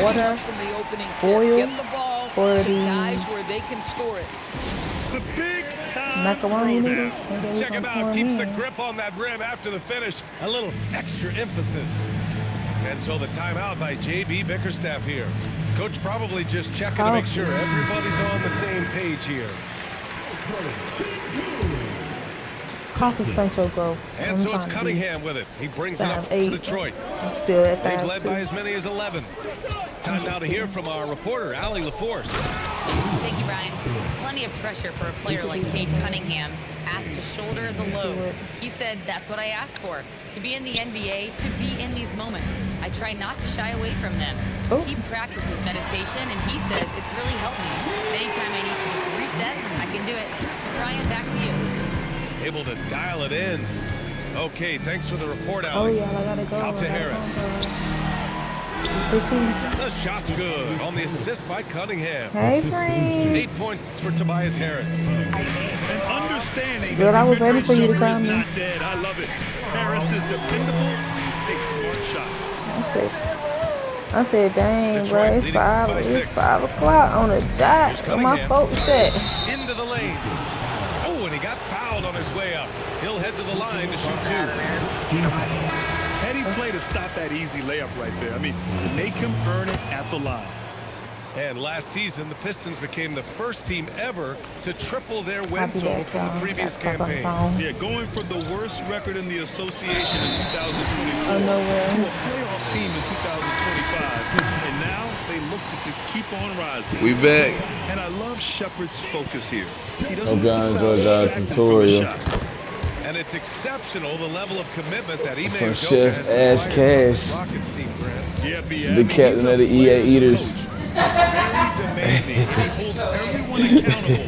[SPEAKER 13] water
[SPEAKER 14] From the opening tip,
[SPEAKER 13] boil
[SPEAKER 14] get the ball
[SPEAKER 13] for
[SPEAKER 14] to
[SPEAKER 13] these
[SPEAKER 14] guys where they can score it.
[SPEAKER 12] The big time
[SPEAKER 13] macaroni noodles. And then we
[SPEAKER 11] Check
[SPEAKER 13] gonna
[SPEAKER 11] him
[SPEAKER 13] pour
[SPEAKER 11] out.
[SPEAKER 13] 'em
[SPEAKER 11] Keeps the
[SPEAKER 13] in.
[SPEAKER 11] grip on that rim after the finish. A little extra emphasis. And so the timeout by J.B. Bickerstaff here. Coach probably just checking to make sure everybody's on the same page here.
[SPEAKER 13] Coffee stunt your growth.
[SPEAKER 11] And so it's Cunningham with it. He brings it up to Detroit.
[SPEAKER 13] I'm still at
[SPEAKER 11] They've
[SPEAKER 13] 5
[SPEAKER 11] led by as many as 11. Time now to hear from our reporter, Allie LaForce.
[SPEAKER 7] Thank you, Brian. Plenty of pressure for a player like Cade Cunningham, asked to shoulder the load. He said, that's what I asked for, to be in the NBA, to be in these moments. I try not to shy away from them. He practices meditation, and he says it's really helped me. Anytime I need to just reset, I can do it. Brian, back to you.
[SPEAKER 11] Able to dial it in. Okay, thanks for the report,
[SPEAKER 13] Oh,
[SPEAKER 11] Allie.
[SPEAKER 13] yeah, I gotta go.
[SPEAKER 11] Out to Harris.
[SPEAKER 13] It's the team.
[SPEAKER 11] The shot's good on the assist by Cunningham.
[SPEAKER 13] Hey, friend.
[SPEAKER 11] 8 points for Tobias Harris.
[SPEAKER 12] And understanding
[SPEAKER 13] Good, I was waiting for you to
[SPEAKER 12] jumper
[SPEAKER 13] call
[SPEAKER 12] is
[SPEAKER 13] me.
[SPEAKER 12] not dead. I love it. Harris is dependable. He takes smart shots.
[SPEAKER 13] I said, dang, bro, it's
[SPEAKER 11] leading by 6.
[SPEAKER 13] 5 o'clock on the dot. Where my
[SPEAKER 11] Cunningham.
[SPEAKER 13] folks at?
[SPEAKER 11] Into the lane. Oh, and he got fouled on his way up. He'll head to the line to shoot 2.
[SPEAKER 12] Heady play to stop that easy layup right there. I mean, make him earn it at the line.
[SPEAKER 11] And last season, the Pistons became the first team ever to triple their win total from the previous campaign.
[SPEAKER 12] Yeah, going for the worst record in the association in 2024
[SPEAKER 13] Oh, nowhere.
[SPEAKER 12] to a playoff team in 2025. And now they look to just keep on rising.
[SPEAKER 1] We back.
[SPEAKER 12] And I love Shepard's focus here. He
[SPEAKER 1] Hope y'all enjoyed our tutorial.
[SPEAKER 11] And it's exceptional the level of commitment that Ime
[SPEAKER 1] From
[SPEAKER 11] Udoka
[SPEAKER 1] Chef
[SPEAKER 11] has
[SPEAKER 1] Ash
[SPEAKER 11] inspired
[SPEAKER 1] Cash,
[SPEAKER 11] from the Rockets team, Grant.
[SPEAKER 12] Yeah,
[SPEAKER 1] the captain of the EA Eaters.
[SPEAKER 12] Very demanding. He holds everyone accountable.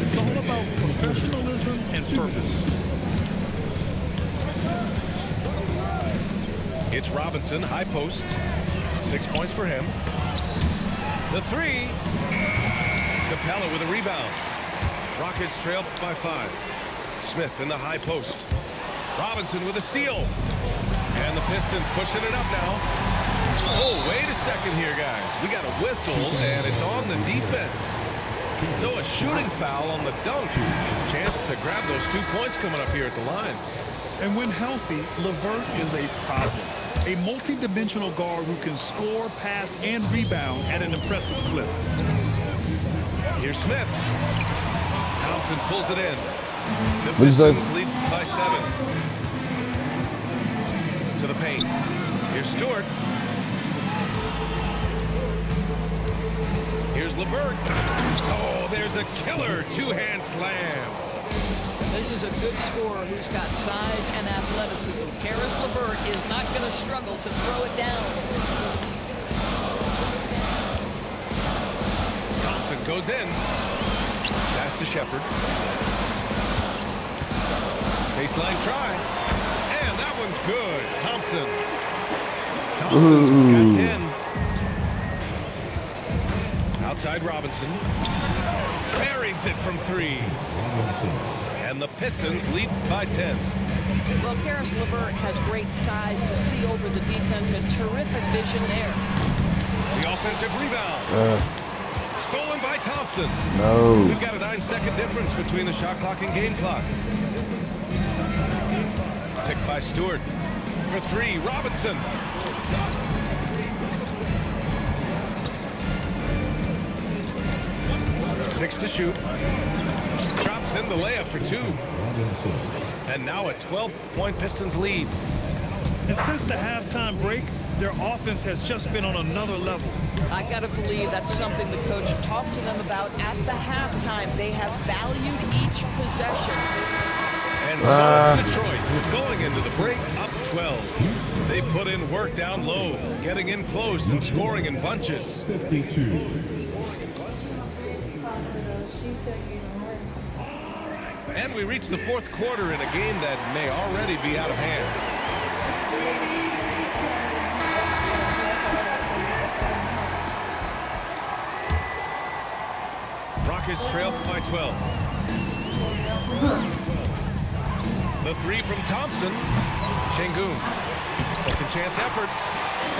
[SPEAKER 12] It's all about professionalism and purpose.
[SPEAKER 11] It's Robinson, high post. 6 points for him. The three. Capella with a rebound. Rockets trail by 5. Smith in the high post. Robinson with a steal. And the Pistons pushing it up now. Oh, wait a second here, guys. We got a whistle, and it's on the defense. So a shooting foul on the dunk. Chance to grab those 2 points coming up here at the line.
[SPEAKER 12] And when healthy, LeVert is a problem. A multi-dimensional guard who can score, pass, and rebound at an impressive clip.
[SPEAKER 11] Here's Smith. Thompson pulls it in. The
[SPEAKER 1] What is that?
[SPEAKER 11] Pistons lead by 7. To the paint. Here's Stewart. Here's LeVert. Oh, there's a killer two-hand slam.
[SPEAKER 14] This is a good scorer who's got size and athleticism. Karis LeVert is not going to struggle to throw it down.
[SPEAKER 11] Thompson goes in. Pass to Shepard. Baseline try. And that one's good. Thompson's got 10. Outside Robinson. Buries it from 3. And the Pistons lead by 10.
[SPEAKER 14] Well, Karis LeVert has great size to see over the defense and terrific vision there.
[SPEAKER 11] The offensive rebound. Stolen by Thompson.
[SPEAKER 1] No.
[SPEAKER 11] We've got a 9-second difference between the shot clock and game clock. Picked by Stewart. For 3, Robinson. Six to shoot. Drops in the layup for 2. And now a 12-point Pistons lead.
[SPEAKER 12] And since the halftime break, their offense has just been on another level.
[SPEAKER 14] I got to believe that's something the coach talked to them about at the halftime. They have valued each possession.
[SPEAKER 11] And so it's Detroit going into the break up 12. They put in work down low, getting in close and scoring in bunches.
[SPEAKER 15] 52.
[SPEAKER 11] And we reach the 4th quarter in a game that may already be out of hand. Rockets trail by 12. The 3 from Thompson. Şengün. Second chance effort.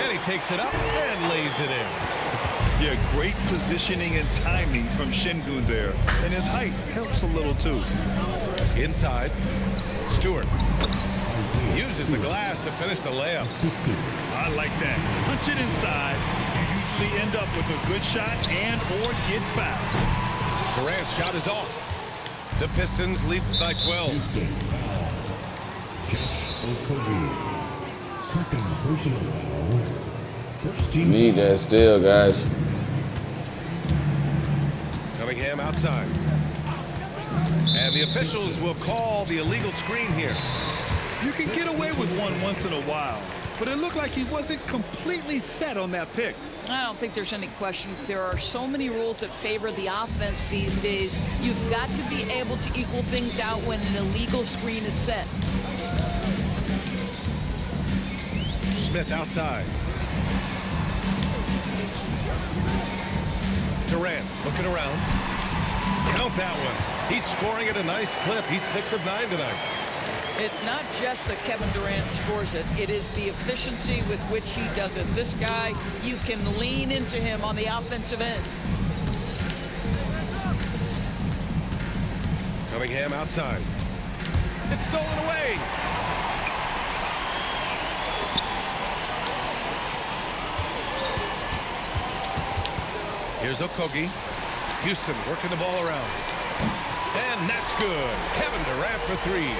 [SPEAKER 11] And he takes it up and lays it in.
[SPEAKER 12] Yeah, great positioning and timing from Şengün there. And his height helps a little too.
[SPEAKER 11] Inside. Stewart. Uses the glass to finish the layup.
[SPEAKER 12] I like that. Punch it inside. You usually end up with a good shot and or get fouled.
[SPEAKER 11] Durant's shot is off. The Pistons lead by 12.
[SPEAKER 15] Second personal foul. First team.
[SPEAKER 1] Need that still, guys.
[SPEAKER 11] Cunningham outside. And the officials will call the illegal screen here.
[SPEAKER 12] You can get away with one once in a while, but it looked like he wasn't completely set on that pick.
[SPEAKER 14] I don't think there's any question. There are so many rules that favor the offense these days. You've got to be able to equal things out when an illegal screen is set.
[SPEAKER 11] Smith outside. Durant looking around. Count that one. He's scoring at a nice clip. He's 6 of 9 tonight.
[SPEAKER 14] It's not just that Kevin Durant scores it. It is the efficiency with which he does it. This guy, you can lean into him on the offensive end.
[SPEAKER 11] Cunningham outside. It's stolen away. Here's Here's Okogie. Houston working the ball around. And that's good. Kevin Durant for three.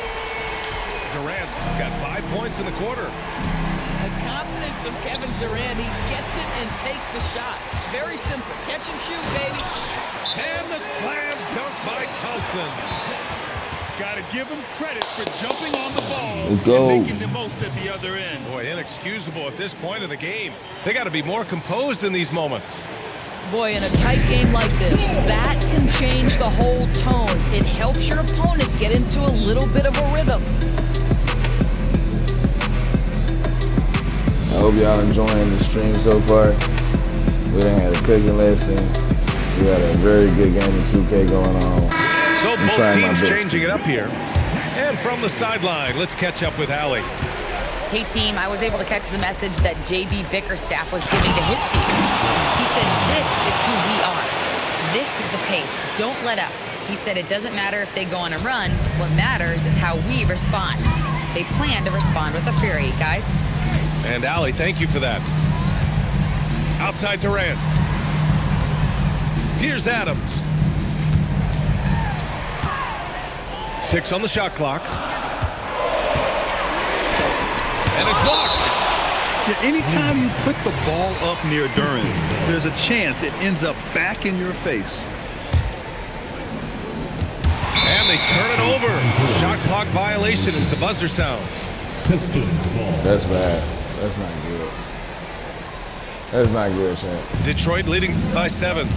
[SPEAKER 11] Durant's got 5 points in the quarter.
[SPEAKER 14] The confidence of Kevin Durant. He gets it and takes the shot. Very simple. Catch and shoot, baby.
[SPEAKER 11] And the slam dunk by Thompson.
[SPEAKER 12] Got to give him credit for jumping on the ball
[SPEAKER 1] Let's go.
[SPEAKER 12] and making the most at the other end.
[SPEAKER 11] Boy, inexcusable at this point of the game. They got to be more composed in these moments.
[SPEAKER 14] Boy, in a tight game like this, that can change the whole tone. It helps your opponent get into a little bit of a rhythm.
[SPEAKER 1] I hope y'all enjoying the stream so far. We done had a cooking lesson. We had a very good game of 2K going on.
[SPEAKER 11] So
[SPEAKER 1] I'm
[SPEAKER 11] both
[SPEAKER 1] trying my
[SPEAKER 11] teams
[SPEAKER 1] best.
[SPEAKER 11] changing it up here. And from the sideline, let's catch up with Allie.
[SPEAKER 7] Hey team, I was able to catch the message that JB Bickerstaff was giving to his team. He said, this is who we are. This is the pace. Don't let up. He said it doesn't matter if they go on a run. What matters is how we respond. They plan to respond with a fury, guys.
[SPEAKER 11] And Allie, thank you for that. Outside Durant. Here's Adams. 6 on the shot clock. And it's blocked.
[SPEAKER 12] Yeah, anytime you put the ball up near Durant, there's a chance it ends up back in your face.
[SPEAKER 11] And they turn it over. Shot clock violation as the buzzer sounds.
[SPEAKER 15] Pistons ball.
[SPEAKER 1] That's bad. That's not good. That's not good, champ.
[SPEAKER 11] Detroit leading by 7.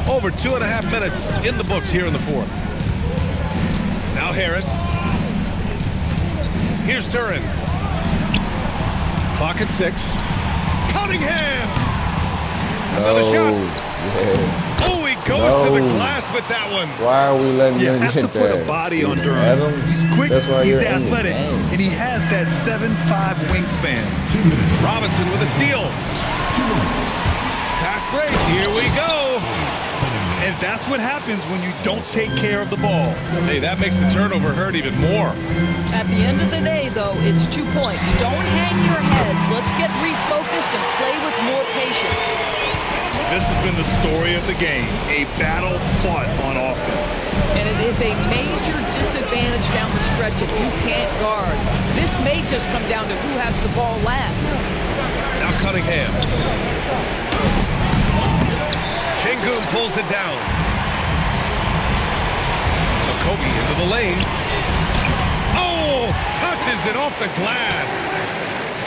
[SPEAKER 11] Over 2.5 minutes in the books here in the fourth. Now Harris. Here's Duran. Clock at 6. Cunningham. Another shot.
[SPEAKER 1] Yes.
[SPEAKER 11] Oh, he goes to the glass with that one.
[SPEAKER 1] Why are we letting
[SPEAKER 12] You
[SPEAKER 1] him
[SPEAKER 12] have
[SPEAKER 1] get
[SPEAKER 12] to put
[SPEAKER 1] that?
[SPEAKER 12] a body on
[SPEAKER 1] Steven
[SPEAKER 12] Durant.
[SPEAKER 1] Adams?
[SPEAKER 12] He's quick,
[SPEAKER 1] That's why
[SPEAKER 12] he's
[SPEAKER 1] you're in the
[SPEAKER 12] athletic,
[SPEAKER 1] game.
[SPEAKER 12] and he has that 7'5" wingspan.
[SPEAKER 11] Robinson with a steal. Fast break. Here we go.
[SPEAKER 12] And that's what happens when you don't take care of the ball.
[SPEAKER 11] Hey, that makes the turnover hurt even more.
[SPEAKER 14] At the end of the day, though, it's 2 points. Don't hang your heads. Let's get refocused and play with more patience.
[SPEAKER 12] This has been the story of the game, a battle fought on offense.
[SPEAKER 14] And it is a major disadvantage down the stretch if you can't guard. This may just come down to who has the ball last.
[SPEAKER 11] Now Cunningham. Şengün pulls it down. Okogie into the lane. Oh, touches it off the glass.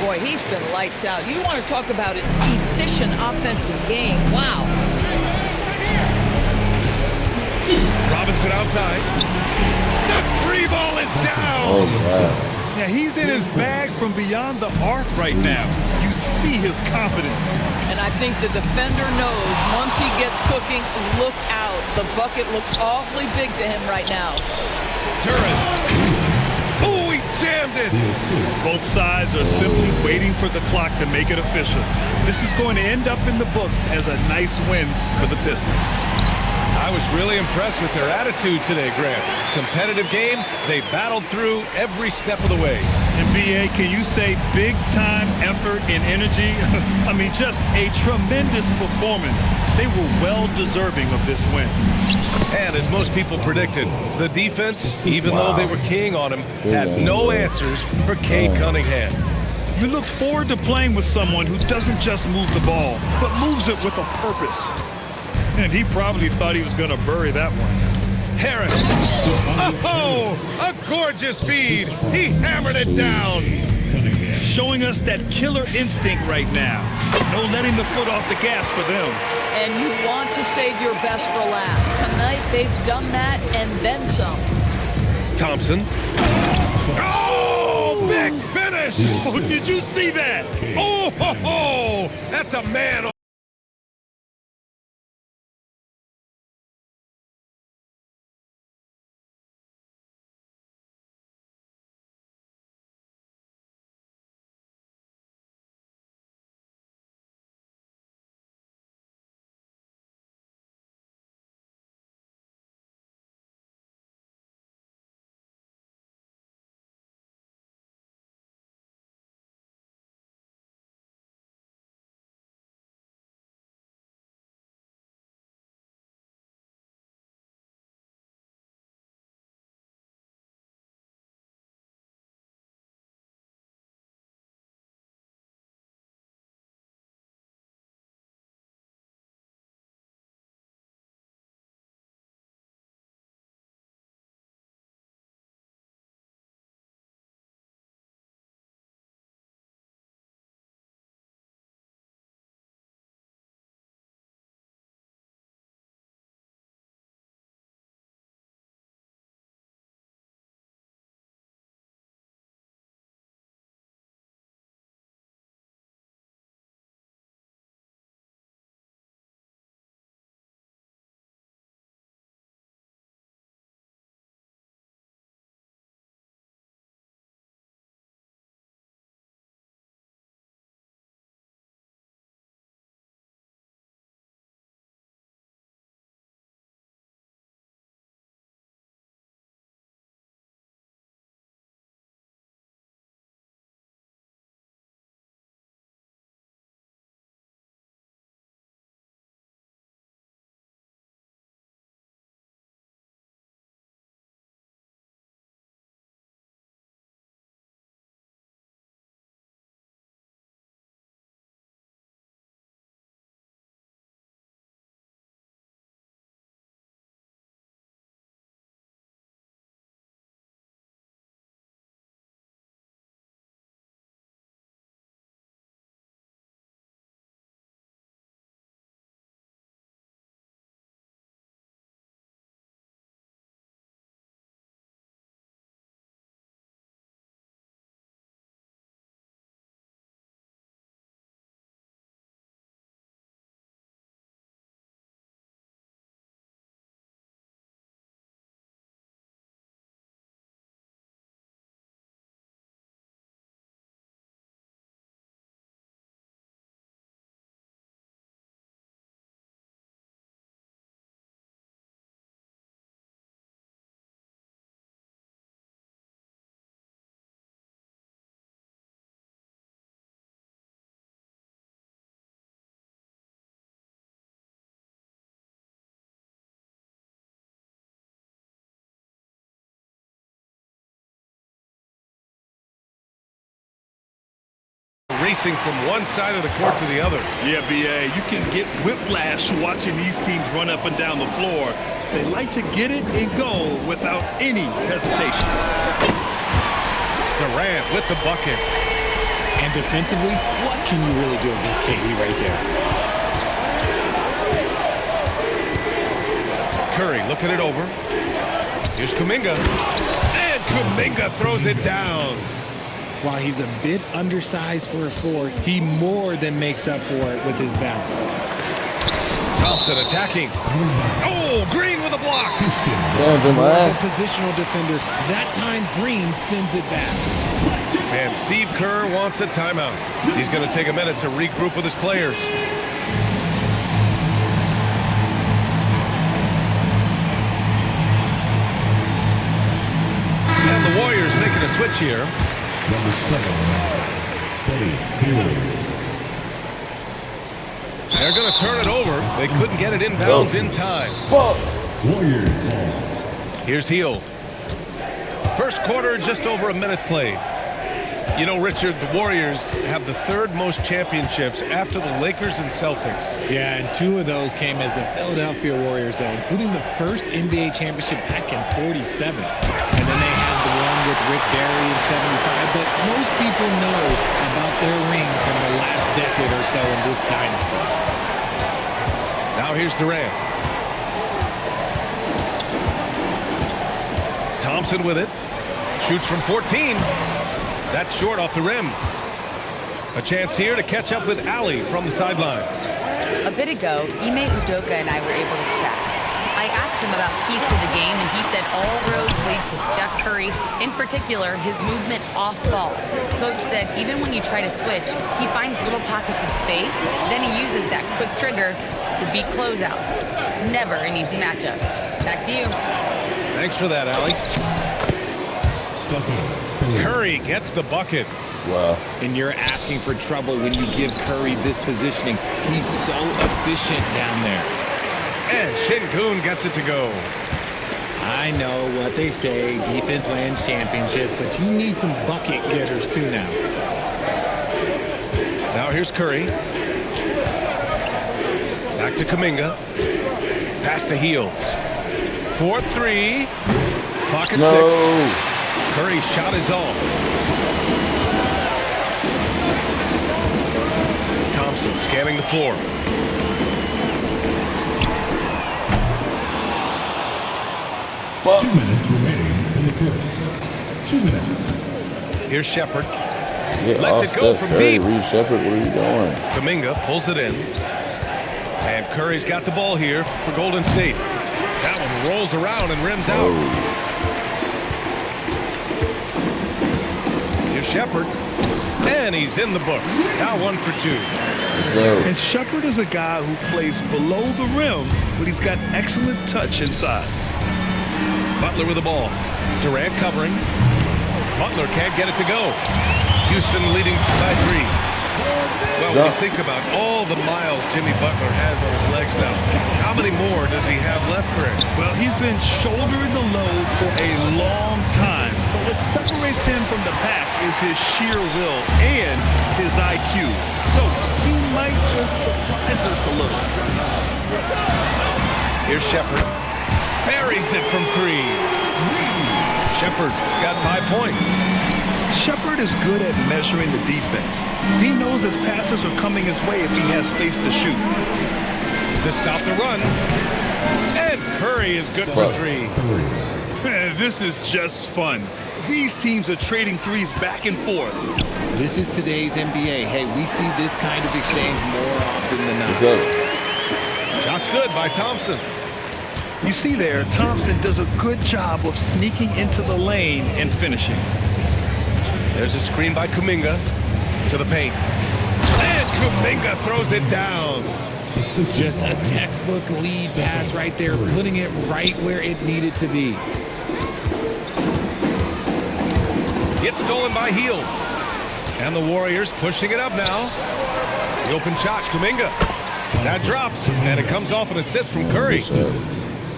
[SPEAKER 14] Boy, he's been lights out. You want to talk about an efficient offensive game. Wow.
[SPEAKER 11] Robinson outside. The free ball is down.
[SPEAKER 1] Oh, wow.
[SPEAKER 12] Now, he's in his bag from beyond the arc right now. You see his confidence.
[SPEAKER 14] And I think the defender knows once he gets cooking, look out. The bucket looks awfully big to him right now.
[SPEAKER 11] Duran. Oh, he jammed it.
[SPEAKER 12] Both sides are simply waiting for the clock to make it official. This is going to end up in the books as a nice win for the Pistons.
[SPEAKER 11] I was really impressed with their attitude today, Grant. Competitive game, they battled through every step of the way.
[SPEAKER 12] And BA, can you say big-time effort and energy? I mean, just a tremendous performance. They were well-deserving of this win.
[SPEAKER 11] And as most people predicted, the defense, even though they were keying on him, had no answers for Cade Cunningham.
[SPEAKER 12] You look forward to playing with someone who doesn't just move the ball, but moves it with a purpose. And he probably thought he was going to bury that one.
[SPEAKER 11] Harris. Oh, a gorgeous feed. He hammered it down.
[SPEAKER 12] Showing us that killer instinct right now. No letting the foot off the gas for them.
[SPEAKER 14] And you want to save your best for last. Tonight, they've done that and then some.
[SPEAKER 11] Thompson. Oh, big finish.
[SPEAKER 12] Oh, did you see that?
[SPEAKER 11] Oh, that's a man. racing from one side of the court to the other.
[SPEAKER 12] Yeah, B.A., you can get whiplash watching these teams run up and down the floor. They like to get it and go without any hesitation.
[SPEAKER 11] Durant with the bucket.
[SPEAKER 16] And defensively, what can you really do against KD right there?
[SPEAKER 11] Curry looking it over. Here's Kuminga. And Kuminga throws it down.
[SPEAKER 16] While he's a bit undersized for a 4, he more than makes up for it with his bounce.
[SPEAKER 11] Thompson attacking. Oh, Green with a block.
[SPEAKER 16] Positional defender. That time Green sends it back.
[SPEAKER 11] And Steve Kerr wants a timeout. He's going to take a minute to regroup with his players. And the Warriors making a switch here.
[SPEAKER 15] Number 7, Buddy Hield.
[SPEAKER 11] They're going to turn it over. They couldn't get it inbounds in time.
[SPEAKER 15] Warriors ball.
[SPEAKER 11] Here's Hield. First quarter, just over a minute played. You know, Richard, the Warriors have the 3rd most championships after the Lakers and Celtics.
[SPEAKER 16] Yeah, and 2 of those came as the Philadelphia Warriors, though, including the first NBA championship back in '47. And then they had the one with Rick Barry in '75. But most people know about their rings from the last decade or so in this dynasty.
[SPEAKER 11] Now here's Durant. Thompson with it. Shoots from 14. That's short off the rim. A chance here to catch up with Ali from the sideline.
[SPEAKER 7] A bit ago, Ime Udoka and I were able to chat. I asked him about keys to the game, and he said all roads lead to Steph Curry, in particular, his movement off ball. Coach said even when you try to switch, he finds little pockets of space, then he uses that quick trigger to beat closeouts. It's never an easy matchup. Back to you.
[SPEAKER 11] Thanks for that, Ali. Curry gets the bucket.
[SPEAKER 16] Wow. And you're asking for trouble when you give Curry this positioning. He's so efficient down there.
[SPEAKER 11] And Şengün gets it to go.
[SPEAKER 16] I know what they say, defense wins championships, but you need some bucket getters too now.
[SPEAKER 11] Now here's Curry. Back to Kuminga. Pass to Hield. 4-3. Clock at 6. Curry's shot is off. Thompson scanning the floor.
[SPEAKER 15] Well, 2 minutes remaining in the first. 2 minutes.
[SPEAKER 11] Here's Shepherd.
[SPEAKER 1] Yeah,
[SPEAKER 11] lets it go from deep.
[SPEAKER 1] Reed Shepherd, what are you doing?
[SPEAKER 11] Kuminga pulls it in. And Curry's got the ball here for Golden State. That one rolls around and rims out. Here's Shepherd. And he's in the books. Now 1 for 2.
[SPEAKER 12] And Shepherd is a guy who plays below the rim, but he's got excellent touch inside.
[SPEAKER 11] Butler with the ball. Durant covering. Butler can't get it to go. Houston leading by 3. Well, when you think about all the miles Jimmy Butler has on his legs now, how many more does he have left, Greg?
[SPEAKER 12] Well, he's been shouldering the load for a long time. But what separates him from the pack is his sheer will and his IQ. So he might just surprise us a little.
[SPEAKER 11] Here's Shepherd. Buries it from 3. Shepherd's got 5 points.
[SPEAKER 12] Shepherd is good at measuring the defense. He knows his passes are coming his way if he has space to shoot.
[SPEAKER 11] To stop the run. And Curry is good for 3.
[SPEAKER 12] Man, this is just fun. These teams are trading threes back and forth.
[SPEAKER 16] This is today's NBA. Hey, we see this kind of exchange more often than not.
[SPEAKER 1] Let's go.
[SPEAKER 11] Shot's good by Thompson.
[SPEAKER 12] You see there, Thompson does a good job of sneaking into the lane and finishing.
[SPEAKER 11] There's a screen by Kuminga to the paint. And Kuminga throws it down.
[SPEAKER 16] Just a textbook lead pass right there, putting it right where it needed to be.
[SPEAKER 11] Gets stolen by Hield. And the Warriors pushing it up now. The open shot, Kuminga. That drops, and it comes off an assist from Curry.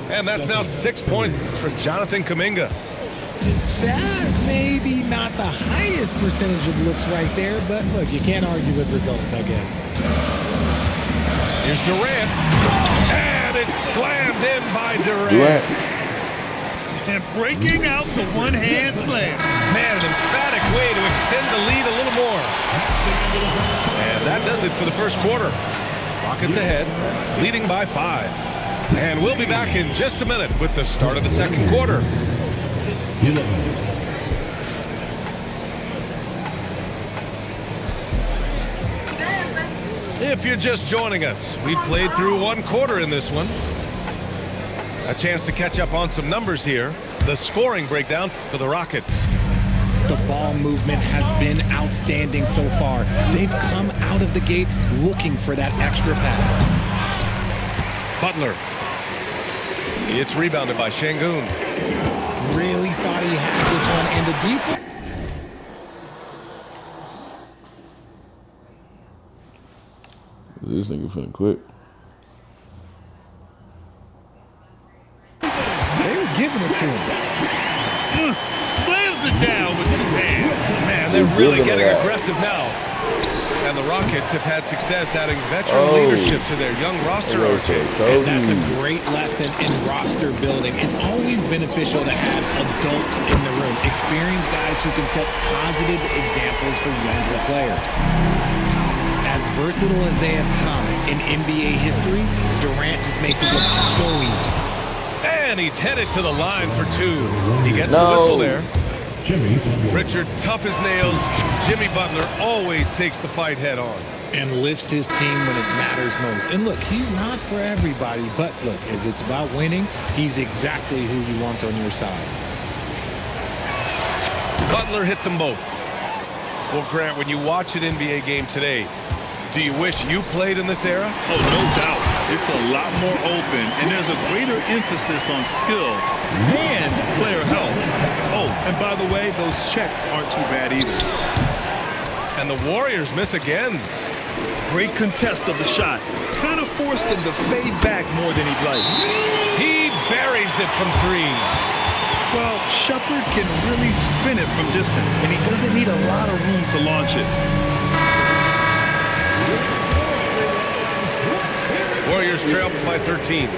[SPEAKER 11] And that's now 6 points for Jonathan Kuminga.
[SPEAKER 16] That maybe not the highest percentage of looks right there, but look, you can't argue with results, I guess.
[SPEAKER 11] Here's Durant. And it's slammed in by Durant.
[SPEAKER 12] And breaking out the one-hand slam.
[SPEAKER 11] Man, an emphatic way to extend the lead a little more. And that does it for the first quarter. Rockets ahead, leading by 5. And we'll be back in just a minute with the start of the second quarter. If you're just joining us, we played through one quarter in this one. A chance to catch up on some numbers here. The scoring breakdown for the Rockets.
[SPEAKER 16] The ball movement has been outstanding so far. They've come out of the gate looking for that extra pass.
[SPEAKER 11] Butler. It's rebounded by Şengün.
[SPEAKER 16] Really thought he had this one, and the defense.
[SPEAKER 1] This nigga finna quit.
[SPEAKER 16] They were giving it to him.
[SPEAKER 12] Slams it down with 2 hands.
[SPEAKER 11] Man, they're really getting aggressive now. And the Rockets have had success adding veteran leadership to their young roster.
[SPEAKER 16] And that's a great lesson in roster building. It's always beneficial to have adults in the room, experienced guys who can set positive examples for younger players. As versatile as they have come in NBA history, Durant just makes it look so easy.
[SPEAKER 11] And he's headed to the line for 2. He gets the whistle there. Richard, tough as nails. Jimmy Butler always takes the fight head on.
[SPEAKER 16] And lifts his team when it matters most. And look, he's not for everybody, but look, if it's about winning, he's exactly who you want on your side.
[SPEAKER 11] Butler hits them both. Well, Grant, when you watch an NBA game today, do you wish you played in this era?
[SPEAKER 12] Oh, no doubt. It's a lot more open, and there's a greater emphasis on skill and player health. Oh, and by the way, those checks aren't too bad either.
[SPEAKER 11] And the Warriors miss again.
[SPEAKER 12] Great contest of the shot. Kind of forced him to fade back more than he'd like.
[SPEAKER 11] He buries it from 3.
[SPEAKER 12] Well, Shepard can really spin it from distance, and he doesn't need a lot of room to launch it.
[SPEAKER 11] Warriors trail by 13.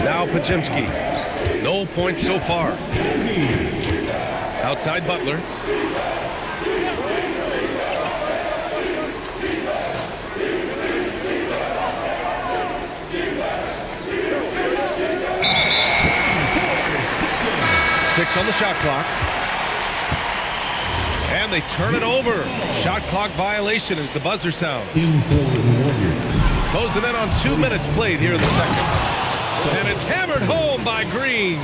[SPEAKER 11] Now Podziemski. No points so far. Outside Butler. Six on the shot clock. And they turn it over. Shot clock violation as the buzzer sounds. Close the net on 2 minutes played here in the second. And it's hammered home by Green.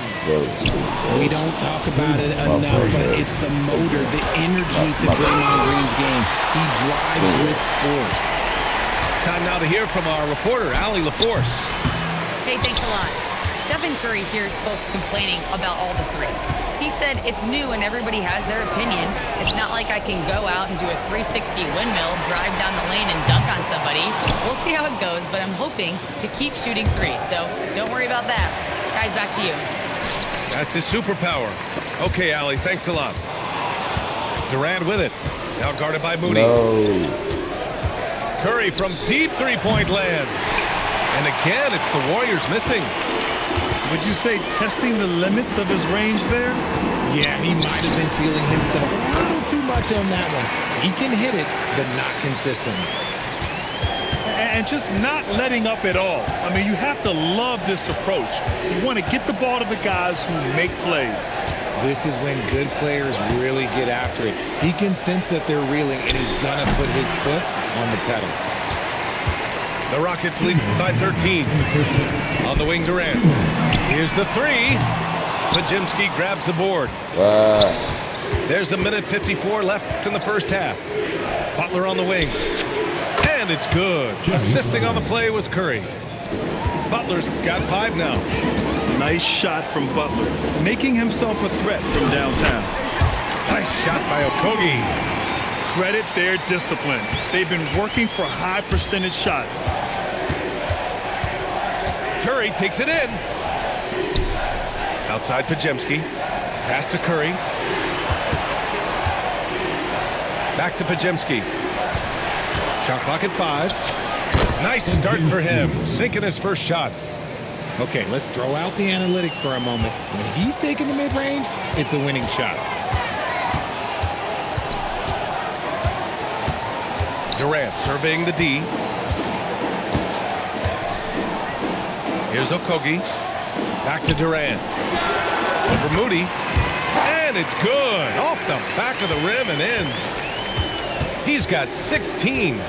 [SPEAKER 16] We don't talk about it enough, but it's the motor, the energy to Draymond Green's game. He drives with force.
[SPEAKER 11] Time now to hear from our reporter, Allie LaForce.
[SPEAKER 7] Hey, thanks a lot. Stephen Curry hears folks complaining about all the threes. He said it's new and everybody has their opinion. It's not like I can go out and do a 360 windmill, drive down the lane and dunk on somebody. We'll see how it goes, but I'm hoping to keep shooting threes, so don't worry about that. Guys, back to you.
[SPEAKER 11] That's his superpower. Okay, Allie, thanks a lot. Durant with it. Now guarded by Moody. Curry from deep three-point land. And again, it's the Warriors missing.
[SPEAKER 12] Would you say testing the limits of his range there?
[SPEAKER 16] Yeah, he might have been feeling himself a little too much on that one. He can hit it, but not consistently.
[SPEAKER 12] And just not letting up at all. I mean, you have to love this approach. You want to get the ball to the guys who make plays.
[SPEAKER 16] This is when good players really get after it. He can sense that they're reeling, and he's going to put his foot on the pedal.
[SPEAKER 11] The Rockets lead by 13. On the wing, Durant. Here's the 3. Podziemski grabs the board. There's 1:54 left in the first half. Butler on the wing. And it's good. Assisting on the play was Curry. Butler's got 5 now.
[SPEAKER 12] Nice shot from Butler, making himself a threat from downtown.
[SPEAKER 11] Nice shot by Okogie.
[SPEAKER 12] Credit their discipline. They've been working for high percentage shots.
[SPEAKER 11] Curry takes it in. Outside Pajemski. Pass to Curry. Back to Pajemski. Shot clock at 5. Nice start for him. Sinking his first shot.
[SPEAKER 16] Okay, let's throw out the analytics for a moment. When he's taking the mid-range, it's a winning shot.
[SPEAKER 11] Durant surveying the D. Here's Okogie. Back to Durant. Over Moody. And it's good. Off the back of the rim and in. He's got 16.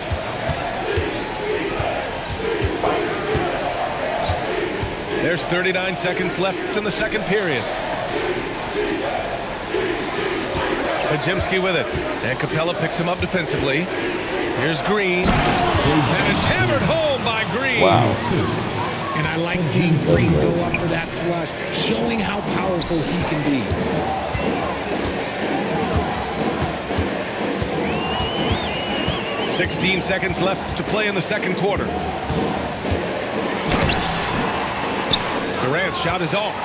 [SPEAKER 11] There's 39 seconds left in the second period. Pajemski with it. And Capella picks him up defensively. Here's Green. And it's hammered home by Green.
[SPEAKER 1] Wow.
[SPEAKER 16] And I like seeing Green go up for that flush, showing how powerful he can be.
[SPEAKER 11] $16 seconds left to play in the second quarter. Durant's shot is off.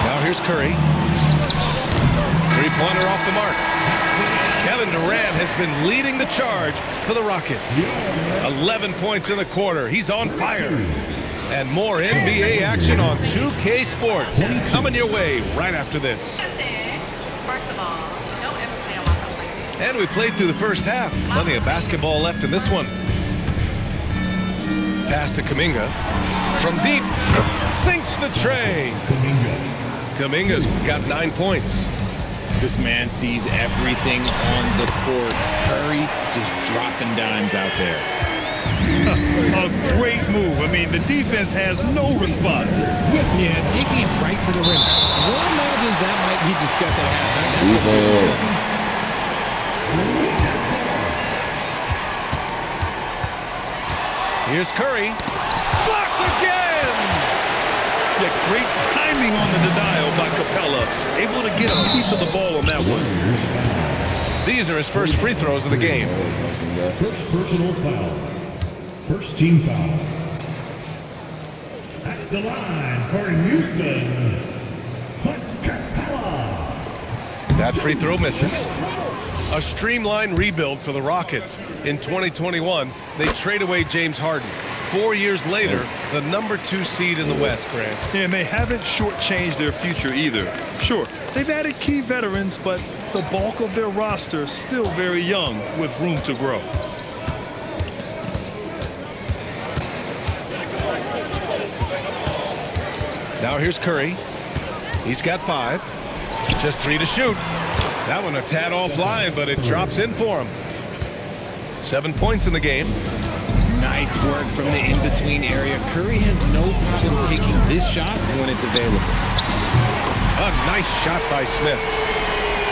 [SPEAKER 11] Now here's Curry. Three-pointer off the mark. Kevin Durant has been leading the charge for the Rockets. 11 points in the quarter. He's on fire. And more NBA action on 2K Sports coming your way right after this.
[SPEAKER 17] First of all, don't ever play on myself like this.
[SPEAKER 11] And we played through the first half. Plenty of basketball left in this one. Pass to Kuminga. From deep, sinks the tray. Kuminga's got 9 points.
[SPEAKER 16] This man sees everything on the court. Curry just dropping dimes out there.
[SPEAKER 12] A great move. I mean, the defense has no response.
[SPEAKER 16] Yeah, taking it right to the rim. One imagines that might be discussed at halftime.
[SPEAKER 11] Here's Curry. Blocked again!
[SPEAKER 12] Yeah, great timing on the denial by Capella. Able to get a piece of the ball on that one.
[SPEAKER 11] These are his first free throws of the game.
[SPEAKER 15] First personal foul. First team foul. At the line for Houston, Clint Capella.
[SPEAKER 11] That free throw misses. A streamlined rebuild for the Rockets. In 2021, they trade away James Harden. 4 years later, the #2 seed in the West, Grant.
[SPEAKER 12] And they haven't shortchanged their future either. Sure, they've added key veterans, but the bulk of their roster is still very young with room to grow.
[SPEAKER 11] Now here's Curry. He's got 5. Just 3 to shoot. That one a tad offline, but it drops in for him. 7 points in the game.
[SPEAKER 16] Nice work from the in-between area. Curry has no problem taking this shot when it's available.
[SPEAKER 11] A nice shot by Smith.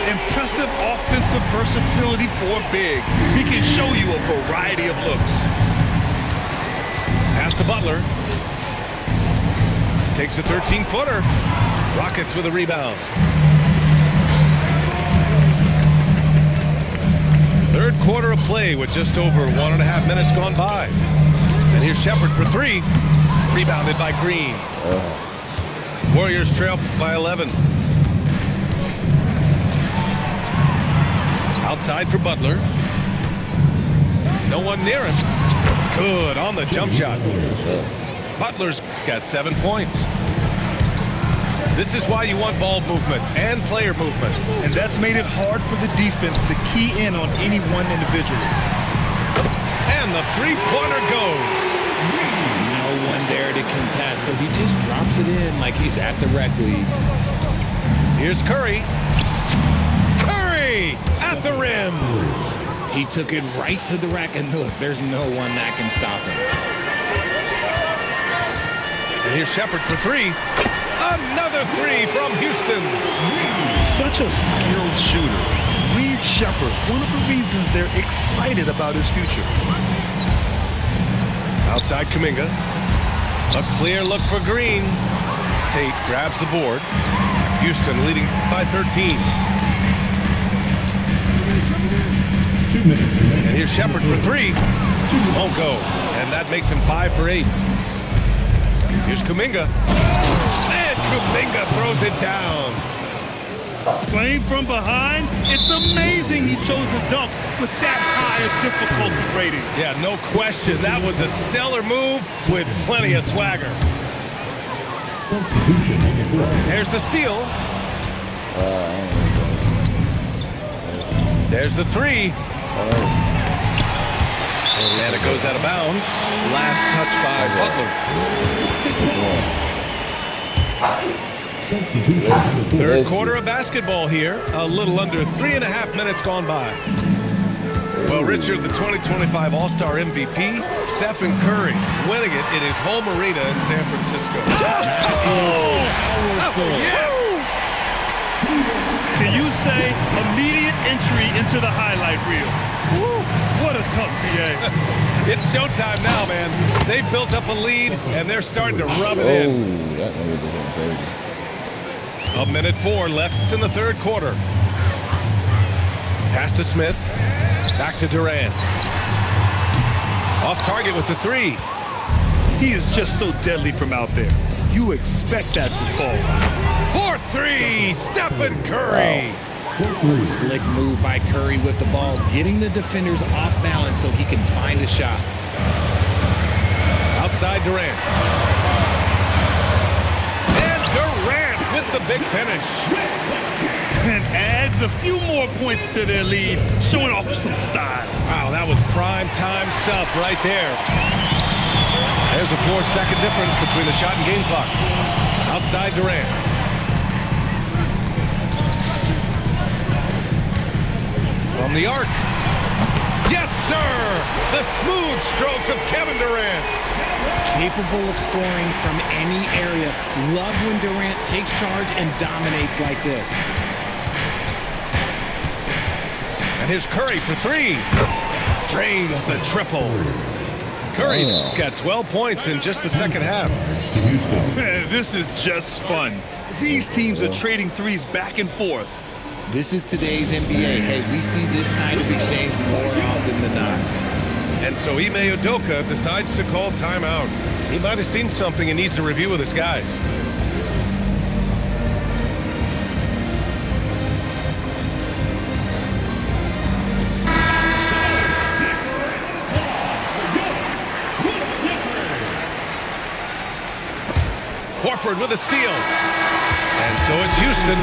[SPEAKER 12] Impressive offensive versatility for big. He can show you a variety of looks.
[SPEAKER 11] Pass to Butler. Takes a 13-footer. Rockets with a rebound. Third quarter of play with just over 1.5 minutes gone by. And here's Shepard for 3. Rebounded by Green. Warriors trail by 11. Outside for Butler. No one near him. Good on the jump shot. Butler's got 7 points. This is why you want ball movement and player movement.
[SPEAKER 12] And that's made it hard for the defense to key in on any one individual.
[SPEAKER 11] And the three-pointer goes.
[SPEAKER 16] No one there to contest, so he just drops it in like he's at the rec league.
[SPEAKER 11] Here's Curry. Curry at the rim.
[SPEAKER 16] He took it right to the rack, and look, there's no one that can stop him.
[SPEAKER 11] And here's Shepard for 3. Another 3 from Houston.
[SPEAKER 12] Such a skilled shooter. Reed Shepard, one of the reasons they're excited about his future.
[SPEAKER 11] Outside Kuminga. A clear look for Green. Tate grabs the board. Houston leading by 13.
[SPEAKER 15] 2 minutes remaining.
[SPEAKER 11] And here's Shepard for 3. Won't go. And that makes him 5 for 8. Here's Kuminga. And Kuminga throws it down.
[SPEAKER 12] Playing from behind, it's amazing he chose a dunk with that high of difficulty rating.
[SPEAKER 11] Yeah, no question. That was a stellar move with plenty of swagger.
[SPEAKER 15] Substitution on the court.
[SPEAKER 11] There's the steal. There's the three. And it goes out of bounds. Last touch by Butler. Third quarter of basketball here. A little under 3.5 minutes gone by. Well, Richard, the 2025 All-Star MVP, Stephen Curry, winning it in his home arena in San Francisco.
[SPEAKER 12] Yes! Can you say immediate entry into the highlight reel? Woo, what a tough PA.
[SPEAKER 11] It's showtime now, man. They've built up a lead, and they're starting to rub it in.
[SPEAKER 1] That nigga just went crazy.
[SPEAKER 11] A minute 4 left in the third quarter. Pass to Smith. Back to Durant. Off target with the three.
[SPEAKER 12] He is just so deadly from out there. You expect that to fall.
[SPEAKER 11] 4-3, Stephen Curry.
[SPEAKER 16] Wow. Slick move by Curry with the ball, getting the defenders off balance so he can find a shot.
[SPEAKER 11] Outside Durant. And Durant with the big finish.
[SPEAKER 12] And adds a few more points to their lead, showing off some style.
[SPEAKER 11] Wow, that was prime time stuff right there. There's a 4-second difference between the shot and game clock. Outside Durant. From the arc. Yes, sir! The smooth stroke of Kevin Durant.
[SPEAKER 16] Capable of scoring from any area. Love when Durant takes charge and dominates like this.
[SPEAKER 11] And here's Curry for three. Drains the triple. Curry's got 12 points in just the second half.
[SPEAKER 12] Man, this is just fun. These teams are trading threes back and forth.
[SPEAKER 16] This is today's NBA. Hey, we see this kind of exchange more often than not.
[SPEAKER 11] And so Ime Udoka decides to call timeout. He might have seen something and needs to review with his guys. Horford with a steal. And so it's Houston.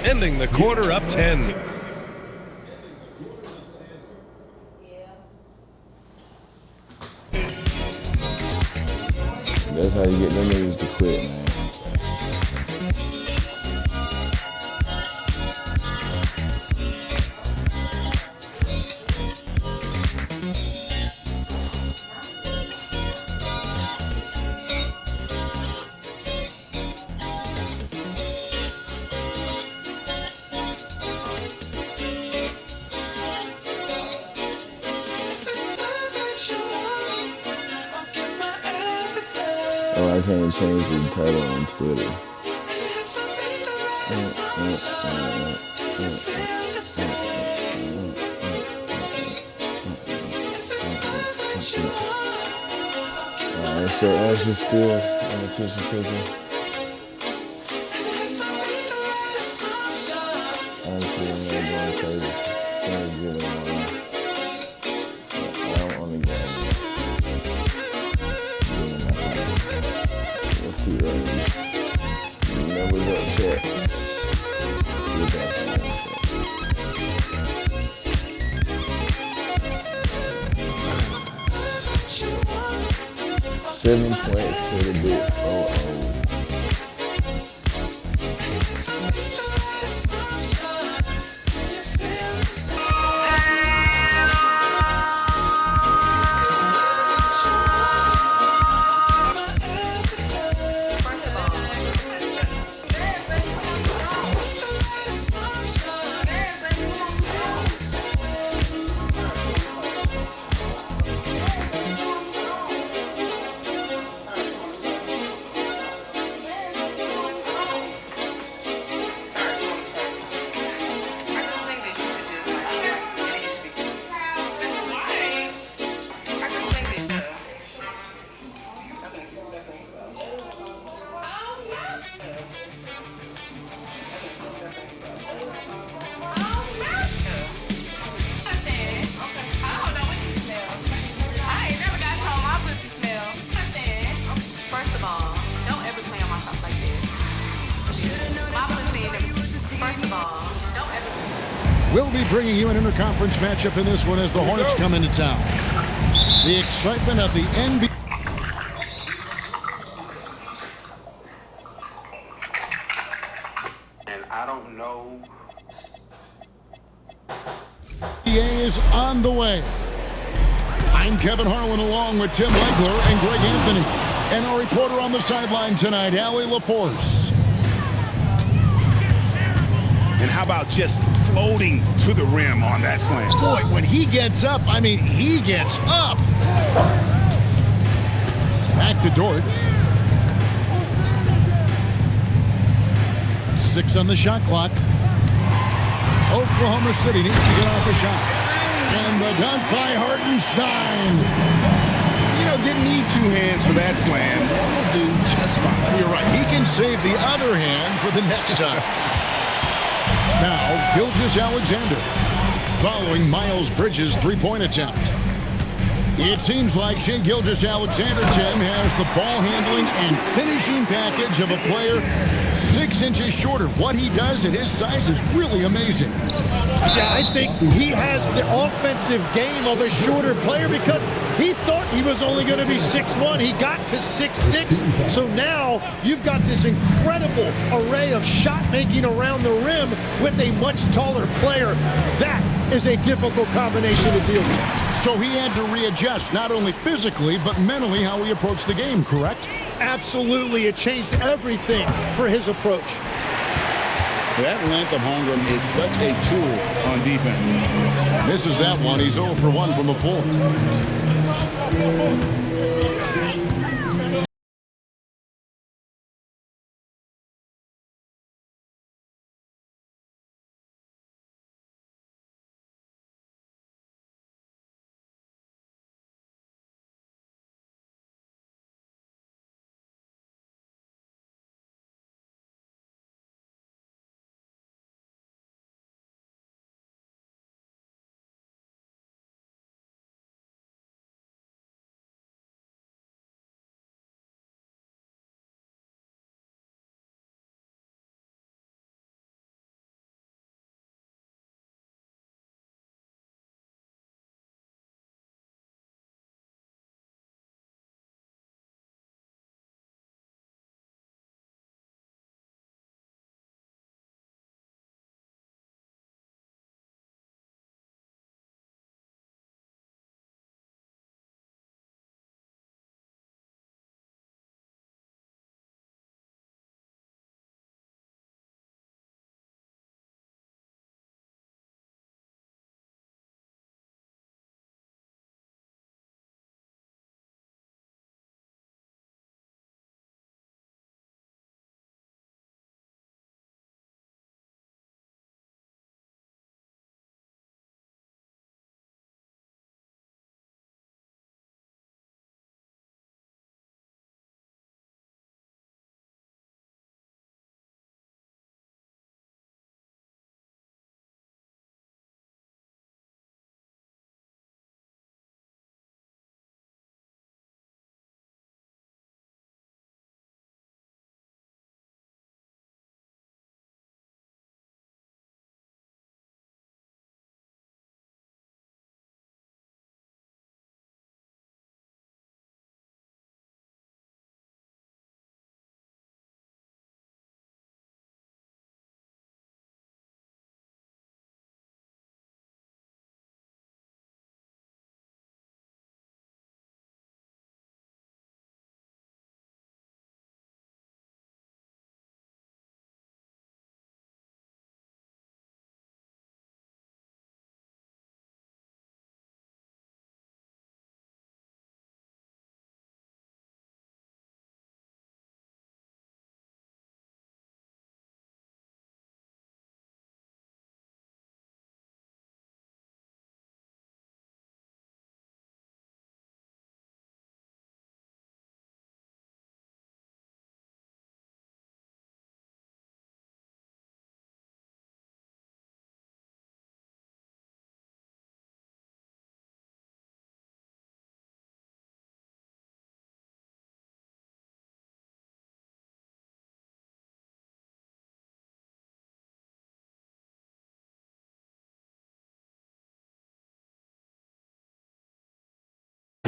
[SPEAKER 11] Ending the quarter up 10.
[SPEAKER 1] That's how you get them niggas to quit, man. Oh, I can't change the title on Twitter. Alright, so Ash is still in the kitchen cooking. I'm still going crazy. Friendsgiving tomorrow. I don't want to get Let's keep running these numbers up, chat. Look at some more chat. 7 points to the big 4-0.
[SPEAKER 17] First of all, don't ever play on myself like this. My pussy first of all, don't ever.
[SPEAKER 5] We'll be bringing you an interconference matchup in this one as the Hornets come into town. The excitement of the NBA.
[SPEAKER 10] And I don't know.
[SPEAKER 5] Is on the way. I'm Kevin Harlan along with Tim Legler and Greg Anthony. And our reporter on the sideline tonight, Allie LaForce.
[SPEAKER 4] And how about just floating to the rim on that slam?
[SPEAKER 5] Boy, when he gets up, I mean, he gets up. Back to Dort. 6 on the shot clock. Oklahoma City needs to get off a shot. And the dunk by Hartenstein.
[SPEAKER 4] You know, didn't need 2 hands for that slam. Will do just fine.
[SPEAKER 5] You're right. He can save the other hand for the next time. Now, Gilgeous-Alexander following Miles Bridges' three-point attempt. It seems like Shai Gilgeous-Alexander, Tim, has the ball handling and finishing package of a player 6 inches shorter. What he does at his size is really amazing.
[SPEAKER 18] Yeah, I think he has the offensive game of a shorter player because he thought he was only going to be 6'1". He got to 6'6". So now you've got this incredible array of shot making around the rim with a much taller player. That is a difficult combination to deal with.
[SPEAKER 5] So he had to readjust not only physically but mentally how he approached the game, correct?
[SPEAKER 18] Absolutely. It changed everything for his approach.
[SPEAKER 4] That length of Holmgren is such a tool on defense.
[SPEAKER 5] Misses that one. He's 0 for 1 from the floor.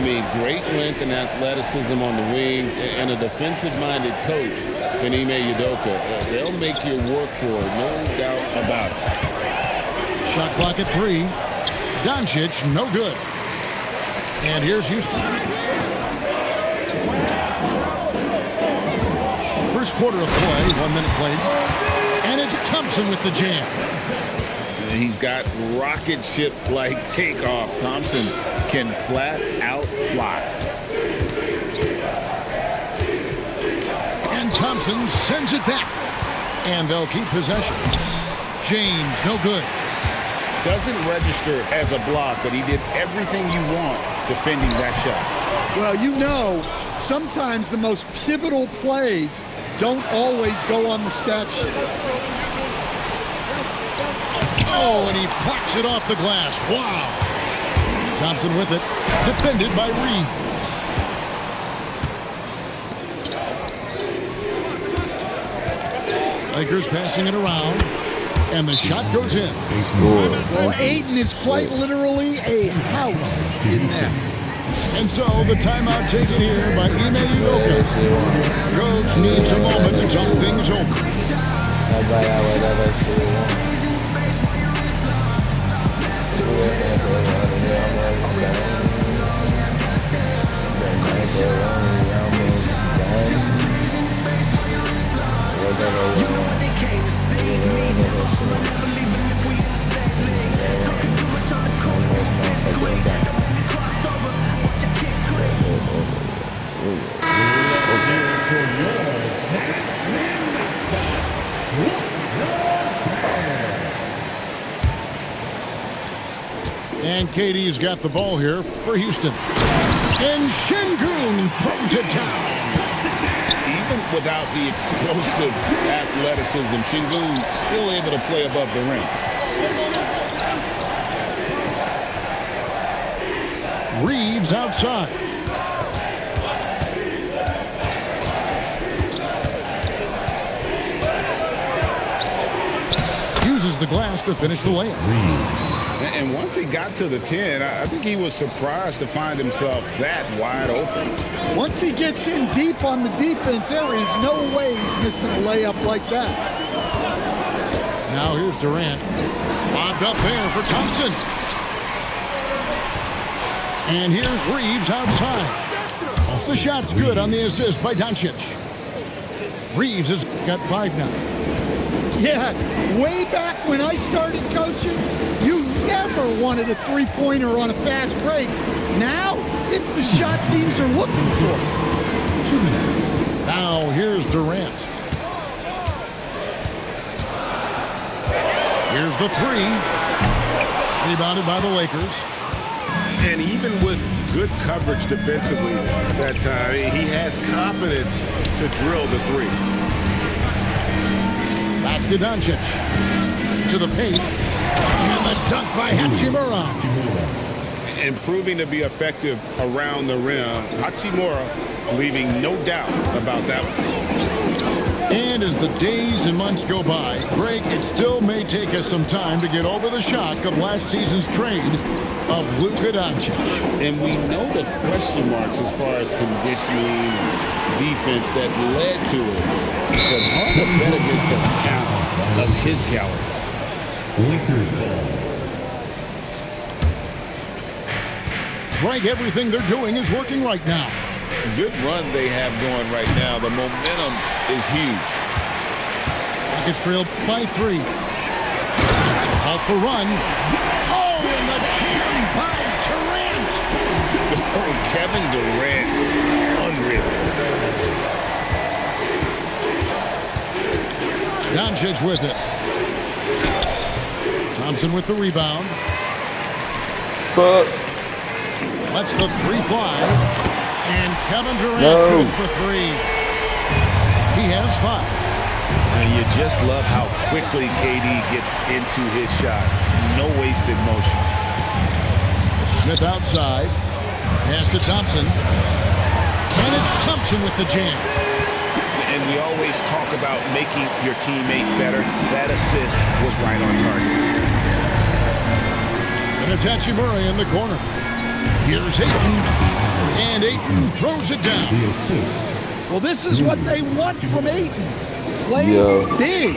[SPEAKER 9] mean, great length and athleticism on the wings, and a defensive-minded coach, Ime Udoka. They'll make you work for it, no doubt about it.
[SPEAKER 5] Shot clock at 3. Doncic, no good. And here's Houston. First quarter of play, 1 minute played. And it's Thompson with the jam.
[SPEAKER 4] He's got rocket ship-like takeoff. Thompson can flat out fly.
[SPEAKER 5] And Thompson sends it back. And they'll keep possession. James, no good.
[SPEAKER 4] Doesn't register as a block, but he did everything you want defending that shot.
[SPEAKER 6] Well, you know, sometimes the most pivotal plays don't always go on the stat sheet.
[SPEAKER 5] Oh, and he packs it off the glass. Wow. Thompson with it. Defended by Reeves. Lakers passing it around. And the shot goes in.
[SPEAKER 6] Well, Ayton is quite literally a house in there.
[SPEAKER 5] And so the timeout taken here by Ime Udoka. Coach needs a moment to talk things over. And Katie's got the ball here for Houston. And Şengün throws it down.
[SPEAKER 4] Even without the explosive athleticism, Şengün still able to play above the rim.
[SPEAKER 5] Reeves outside. Uses the glass to finish the layup.
[SPEAKER 4] And once he got to the 10, I think he was surprised to find himself that wide open.
[SPEAKER 6] Once he gets in deep on the defense, there is no way he's missing a layup like that.
[SPEAKER 5] Now here's Durant. Lobbed up there for Thompson. And here's Reeves outside. The shot's good on the assist by Doncic. Reeves has got 5 now.
[SPEAKER 6] Yeah, way back when I started coaching, you never wanted a three-pointer on a fast break. Now, it's the shot teams are looking for.
[SPEAKER 5] 2 minutes. Now, here's Durant. Here's the 3. Rebounded by the Lakers.
[SPEAKER 9] And even with good coverage defensively that time, he has confidence to drill the 3.
[SPEAKER 5] Back to Doncic. To the paint. And the dunk by Hachimura.
[SPEAKER 9] And proving to be effective around the rim. Hachimura leaving no doubt about that one.
[SPEAKER 5] And as the days and months go by, Greg, it still may take us some time to get over the shock of last season's trade of Luka Doncic.
[SPEAKER 4] And we know the question marks as far as conditioning and defense that led to it. But hard to bet against the talent of his caliber.
[SPEAKER 5] Greg, everything they're doing is working right now.
[SPEAKER 4] Good run they have going right now. The momentum is huge.
[SPEAKER 5] Rockets trailed by 3. It's about the run. Oh, and the jam by Durant.
[SPEAKER 4] Oh, Kevin Durant. Unreal.
[SPEAKER 5] Doncic with it. Thompson with the rebound. Lets the 3 fly. And Kevin Durant good for 3. He has 5.
[SPEAKER 4] And you just love how quickly KD gets into his shot. No wasted motion.
[SPEAKER 5] Smith outside. Pass to Thompson. And it's Thompson with the jam.
[SPEAKER 4] And we always talk about making your teammate better. That assist was right on target.
[SPEAKER 5] And it's Hachimura in the corner. Here's Ayton, and Ayton throws it down.
[SPEAKER 6] Well, this is what they want from Ayton. Play big.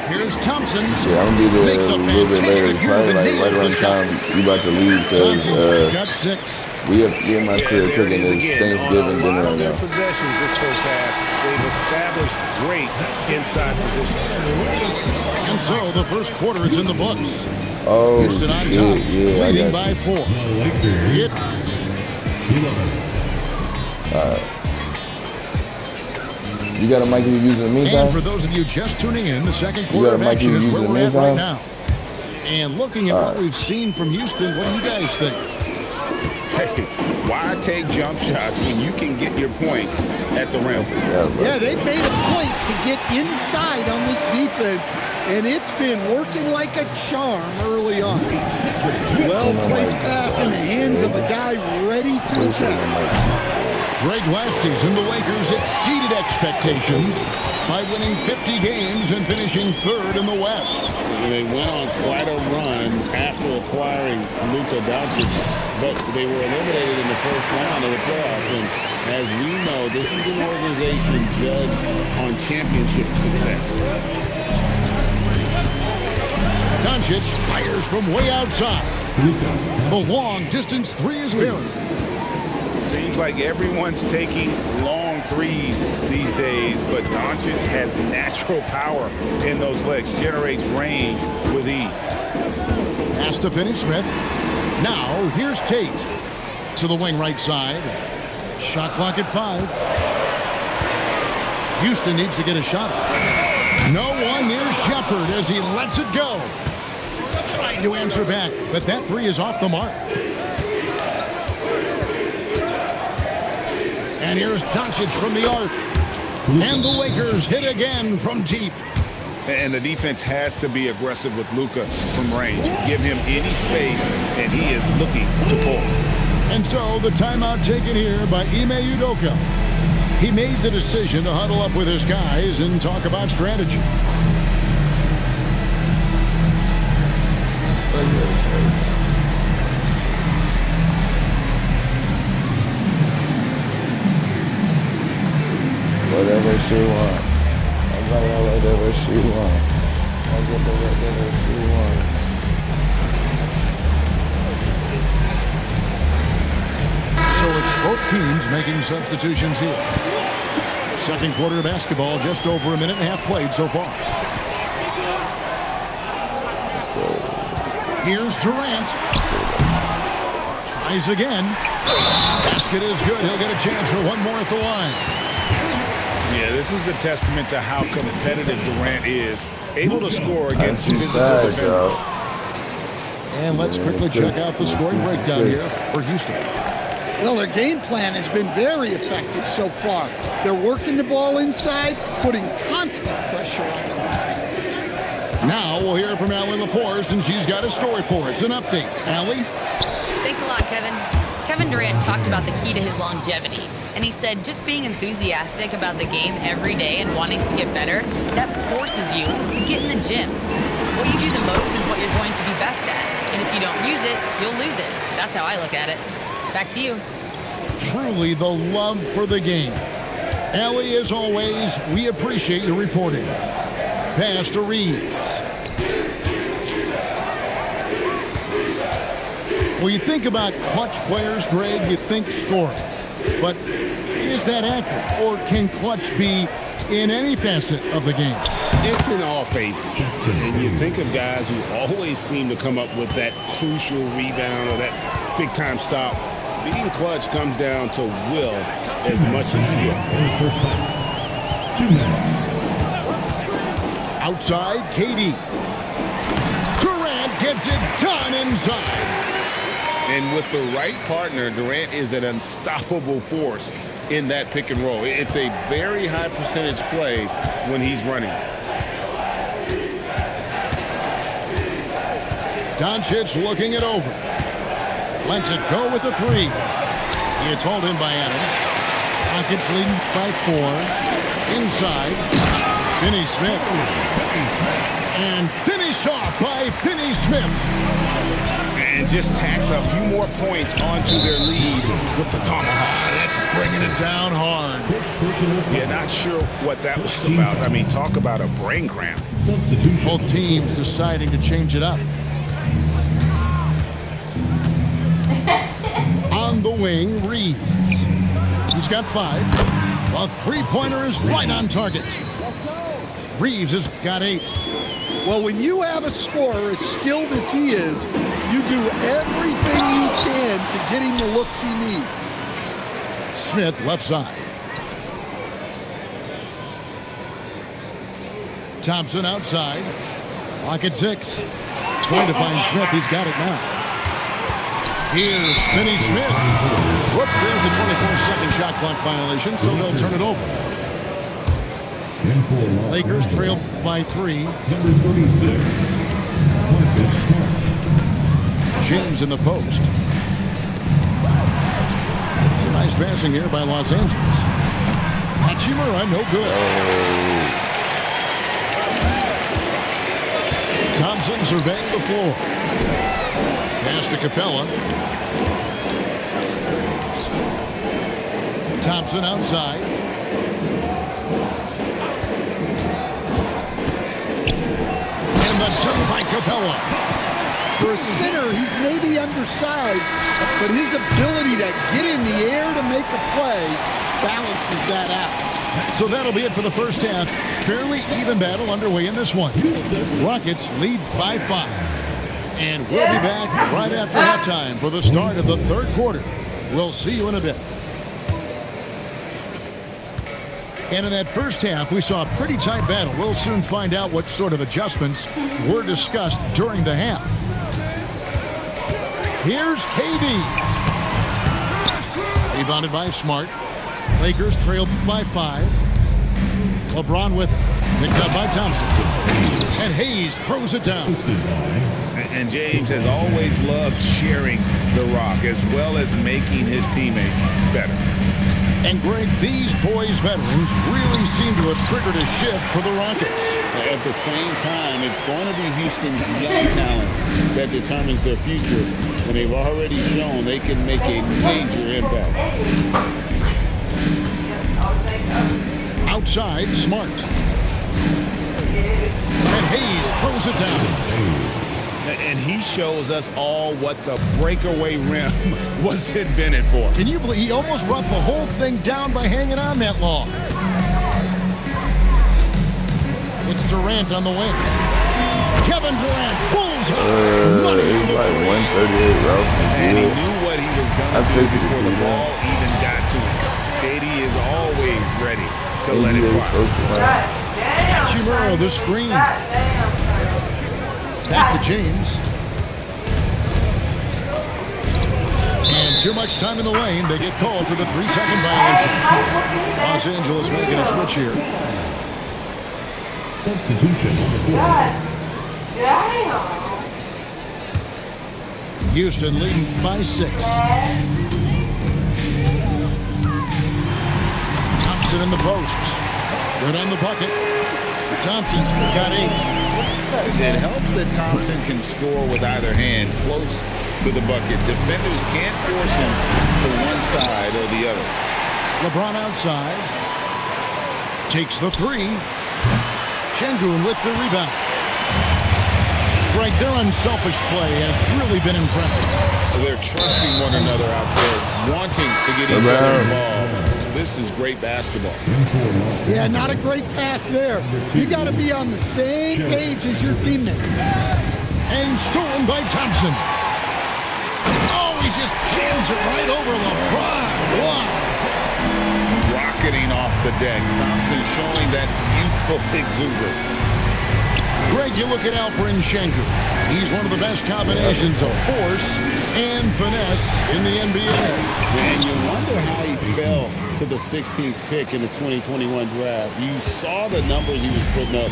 [SPEAKER 5] Here's Thompson.
[SPEAKER 1] Shit, I'm gonna be there a little bit later. Probably like right around the time you about to leave because
[SPEAKER 5] got 6.
[SPEAKER 1] we in my crib cooking this Thanksgiving dinner right
[SPEAKER 4] Their
[SPEAKER 1] now.
[SPEAKER 4] possessions this first half, they've established great inside position.
[SPEAKER 5] And so the first quarter is in the books.
[SPEAKER 1] Oh,
[SPEAKER 5] Houston on
[SPEAKER 1] shit.
[SPEAKER 5] top,
[SPEAKER 1] Yeah, I
[SPEAKER 5] leading
[SPEAKER 1] got
[SPEAKER 5] by
[SPEAKER 1] you.
[SPEAKER 5] 4.
[SPEAKER 1] All right. You got a mic you use in the meantime?
[SPEAKER 5] And for those of you just tuning in, the second
[SPEAKER 1] You
[SPEAKER 5] quarter
[SPEAKER 1] got a
[SPEAKER 5] of
[SPEAKER 1] mic
[SPEAKER 5] action
[SPEAKER 1] you
[SPEAKER 5] is
[SPEAKER 1] use
[SPEAKER 5] where
[SPEAKER 1] in the
[SPEAKER 5] we're at right
[SPEAKER 1] meantime?
[SPEAKER 5] now. And looking at what we've seen from Houston, what do you guys think?
[SPEAKER 4] Hey, why take jump shots when you can get your points at the rim?
[SPEAKER 6] Yeah, they've made a point to get inside on this defense, and it's been working like a charm early on. Well-placed pass in the hands of a guy ready to attack.
[SPEAKER 5] Greg, last season, the Lakers exceeded expectations by winning 50 games and finishing 3rd in the West.
[SPEAKER 9] They went on quite a run after acquiring Luka Doncic, but they were eliminated in the first round of the playoffs. And as we know, this is an organization judged on championship success.
[SPEAKER 5] Doncic fires from way outside. The long-distance 3 is buried.
[SPEAKER 4] Seems like everyone's taking long threes these days, but Doncic has natural power in those legs, generates range with ease.
[SPEAKER 5] Pass to Finney-Smith. Now, here's Tate. To the wing right side. Shot clock at 5. Houston needs to get a shot up. No one near Shepard as he lets it go. Trying to answer back, but that 3 is off the mark. And here's Doncic from the arc. And the Lakers hit again from deep.
[SPEAKER 4] And the defense has to be aggressive with Luka from range. Give him any space, and he is looking to pull.
[SPEAKER 5] And so the timeout taken here by Ime Udoka. He made the decision to huddle up with his guys and talk about strategy.
[SPEAKER 1] Whatever she want. I got whatever she want. I get the whatever she want.
[SPEAKER 5] So it's both teams making substitutions here. Second quarter of basketball, just over a minute and a half played so far. Here's Durant. Tries again. Basket is good. He'll get a chance for one more at the line.
[SPEAKER 4] Yeah, this is a testament to how competitive Durant is. Able to score against physical defenders.
[SPEAKER 5] And let's quickly check out the scoring breakdown here for Houston.
[SPEAKER 6] Well, their game plan has been very effective so far. They're working the ball inside, putting constant pressure on the defense.
[SPEAKER 5] Now we'll hear from Allie LaForce, and she's got a story for us. An update. Allie?
[SPEAKER 7] Thanks a lot, Kevin. Kevin Durant talked about the key to his longevity, and he said just being enthusiastic about the game every day and wanting to get better, that forces you to get in the gym. What you do the most is what you're going to be best at, and if you don't use it, you'll lose it. That's how I look at it. Back to you.
[SPEAKER 5] Truly the love for the game. Allie, as always, we appreciate your reporting. Pass to Reeves. Well, you think about clutch players, Greg, you think scoring. But is that accurate? Or can clutch be in any facet of the game?
[SPEAKER 9] It's in all phases. And you think of guys who always seem to come up with that crucial rebound or that big-time stop. Being clutch comes down to will as much as skill.
[SPEAKER 15] 2 minutes.
[SPEAKER 5] Outside, KD. Durant gets it done inside.
[SPEAKER 4] And with the right partner, Durant is an unstoppable force in that pick and roll. It's a very high percentage play when he's running.
[SPEAKER 5] Doncic looking it over. Lets it go with the 3. It's hauled in by Adams. Rockets leading by 4. Inside. Finney-Smith. And finished off by Finney Smith.
[SPEAKER 4] And just tacks a few more points onto their lead with the tomahawk.
[SPEAKER 5] That's bringing it down hard.
[SPEAKER 4] Yeah, not sure what that was about. I mean, talk about a brain cramp.
[SPEAKER 5] Both teams deciding to change it up. On the wing, Reeves. He's got 5. A three-pointer is right on target. Reeves has got 8.
[SPEAKER 6] Well, when you have a scorer as skilled as he is, you do everything you can to get him the looks he needs.
[SPEAKER 5] Smith, left side. Thompson outside. Clock at 6. Trying to find Smith. He's got it now. Here's Finney Smith. Whoops, there's the 24-second shot clock violation, so they'll turn it over. Lakers trail by 3.
[SPEAKER 15] Number 36, Marcus Smart.
[SPEAKER 5] James in the post. Some nice passing here by Los Angeles. Hachimura, no good. Thompson surveying the floor. Pass to Capella. Thompson outside. And the dunk by Capella.
[SPEAKER 6] For a center, he's maybe undersized, but his ability to get in the air to make a play balances that out.
[SPEAKER 5] So that'll be it for the first half. Fairly even battle underway in this one. Rockets lead by 5. And we'll be back right after halftime for the start of the third quarter. We'll see you in a bit. And in that first half, we saw a pretty tight battle. We'll soon find out what sort of adjustments were discussed during the half. Here's KD. Rebounded by Smart. Lakers trail by 5. LeBron with it. Picked up by Thompson. And Hayes throws it down.
[SPEAKER 4] And James has always loved sharing the rock as well as making his teammates better.
[SPEAKER 5] And Greg, these poised veterans really seem to have triggered a shift for the Rockets.
[SPEAKER 9] At the same time, it's going to be Houston's young talent that determines their future, and they've already shown they can make a major impact.
[SPEAKER 5] Outside, Smart. And Hayes throws it down.
[SPEAKER 4] And he shows us all what the breakaway rim was invented for.
[SPEAKER 5] Can you believe he almost brought the whole thing down by hanging on that long? It's Durant on the wing. Kevin Durant pulls up.
[SPEAKER 1] He's like 138, bro.
[SPEAKER 4] And he knew what he was going to do before the ball even got to him. KD is always ready to let it fly.
[SPEAKER 5] Hachimura, the screen. Back to James. And too much time in the lane. They get called for the 3-second violation. Los Angeles making a switch here.
[SPEAKER 15] Substitution.
[SPEAKER 5] Houston leading by 6. Thompson in the post. Good on the bucket. Thompson's got 8.
[SPEAKER 4] It helps that Thompson can score with either hand close to the bucket. Defenders can't force him to one side or the other.
[SPEAKER 5] LeBron outside. Takes the 3. Şengün with the rebound. Greg, their unselfish play has really been impressive.
[SPEAKER 4] They're trusting one another out there, wanting to get each other involved. This is great basketball.
[SPEAKER 6] Yeah, not a great pass there. You got to be on the same page as your teammates.
[SPEAKER 5] And stolen by Thompson. Oh, he just jams it right over LeBron. Wow.
[SPEAKER 4] Rocketing off the deck. Thompson showing that youthful exuberance.
[SPEAKER 5] Greg, you look at Alperen Şengün. He's one of the best combinations of force and finesse in the NBA.
[SPEAKER 9] And you wonder how he fell to the 16th pick in the 2021 draft. You saw the numbers he was putting up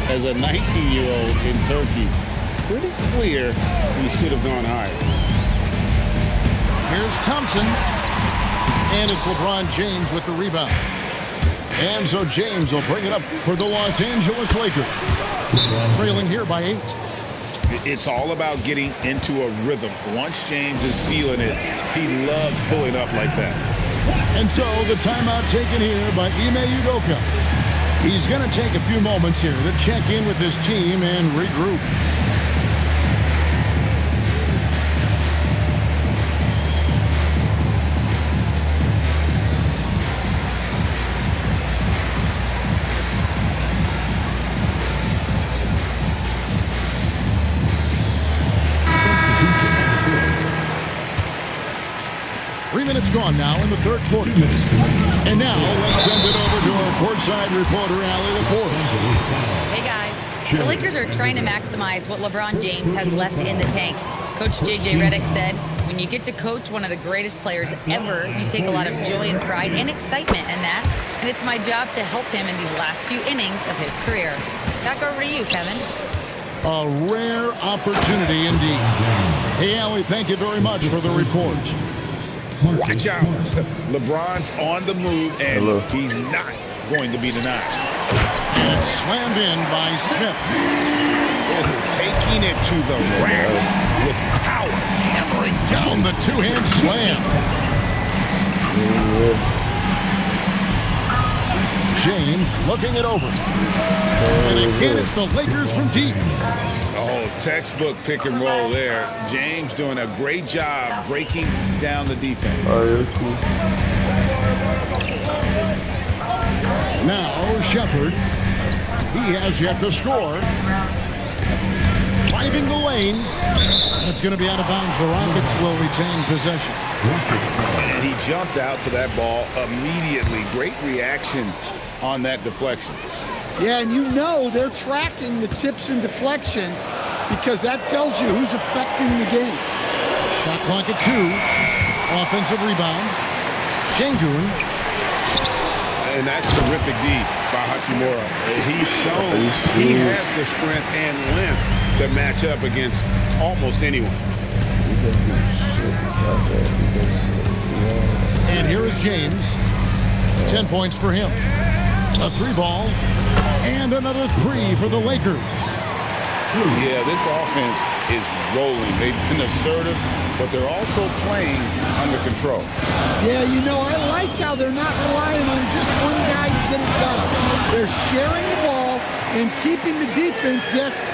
[SPEAKER 9] as a 19-year-old in Turkey. Pretty clear he should have gone higher.
[SPEAKER 5] Here's Thompson. And it's LeBron James with the rebound. And so James will bring it up for the Los Angeles Lakers. Trailing here by 8.
[SPEAKER 4] It's all about getting into a rhythm. Once James is feeling it, he loves pulling up like that.
[SPEAKER 5] And so the timeout taken here by Ime Udoka. He's going to take a few moments here to check in with his team and regroup. Minutes gone now in the third quarter. And now let's send it over to our courtside reporter, Allie LaForce.
[SPEAKER 7] Hey guys, the Lakers are trying to maximize what LeBron James has left in the tank. Coach JJ Redick said, when you get to coach one of the greatest players ever, you take a lot of joy and pride and excitement in that. And it's my job to help him in these last few innings of his career. Back over to you, Kevin.
[SPEAKER 5] A rare opportunity indeed. Hey, Allie, thank you very much for the report.
[SPEAKER 4] Watch out. LeBron's on the move, and he's not going to be denied.
[SPEAKER 5] And it's slammed in by Smith.
[SPEAKER 4] Taking it to the rack with power.
[SPEAKER 5] Hammering down the two-hand slam. James looking it over. And again, it's the Lakers from deep.
[SPEAKER 4] Oh, textbook pick and roll there. James doing a great job breaking down the defense.
[SPEAKER 5] Now, Shepard. He has yet to score. Driving the lane. And it's going to be out of bounds. The Rockets will retain possession.
[SPEAKER 4] And he jumped out to that ball immediately. Great reaction on that deflection.
[SPEAKER 6] Yeah, and you know they're tracking the tips and deflections because that tells you who's affecting the game.
[SPEAKER 5] Shot clock at 2. Offensive rebound. Şengün.
[SPEAKER 4] And that's terrific D by Hachimura. He's shown he has the strength and length to match up against almost anyone.
[SPEAKER 5] And here is James. 10 points for him. A 3-ball. And another 3 for the Lakers.
[SPEAKER 4] Yeah, this offense is rolling. They've been assertive, but they're also playing under control.
[SPEAKER 6] Yeah, you know, I like how they're not relying on just one guy to get it done. They're sharing the ball and keeping the defense guessing.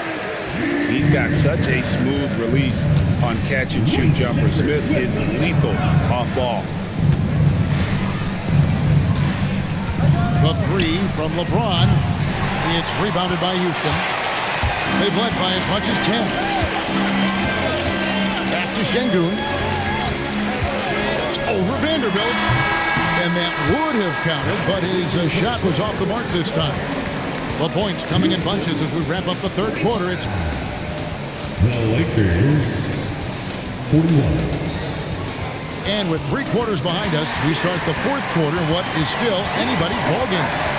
[SPEAKER 4] He's got such a smooth release on catch-and-shoot jumpers. Smith is lethal off ball.
[SPEAKER 5] The 3 from LeBron. It's rebounded by Houston. They've led by as much as 10. Pass to Şengün. Over Vanderbilt. And that would have counted, but his shot was off the mark this time. The points coming in bunches as we wrap up the third quarter. It's
[SPEAKER 15] the Lakers 41.
[SPEAKER 5] And with 3 quarters behind us, we start the fourth quarter, what is still anybody's ballgame.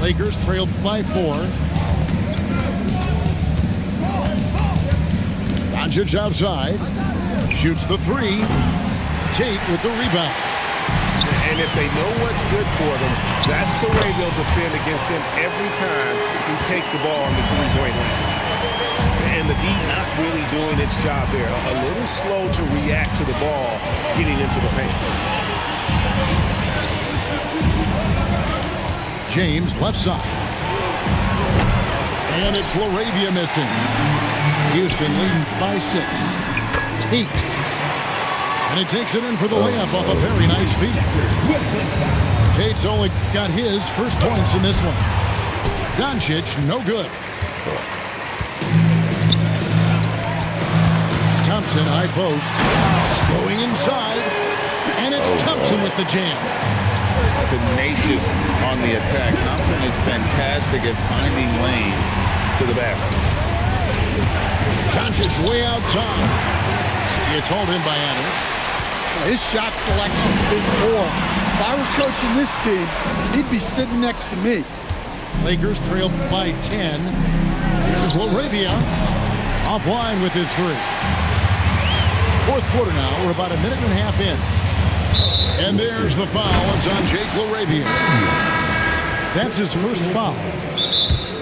[SPEAKER 5] Lakers trailed by 4. Doncic outside. Shoots the 3. Tate with the rebound.
[SPEAKER 4] And if they know what's good for them, that's the way they'll defend against him every time he takes the ball on the three-point line. And the D not really doing its job there. A little slow to react to the ball getting into the paint.
[SPEAKER 5] James left side. And it's LaRavia missing. Houston leading by 6. Tate. And he takes it in for the layup off a very nice feed. Tate's only got his first points in this one. Doncic, no good. Thompson, high post. Going inside. And it's Thompson with the jam.
[SPEAKER 4] Tenacious on the attack. Thompson is fantastic at finding lanes to the basket.
[SPEAKER 5] Doncic way outside. It's hauled in by Adams.
[SPEAKER 6] His shot selection's been poor. If I were coaching this team, he'd be sitting next to me.
[SPEAKER 5] Lakers trailed by 10. Here's Laravia offline with his three. Fourth quarter now. We're about a minute and a half in. And there's the foul. It's on Jake Laravia. That's his first foul.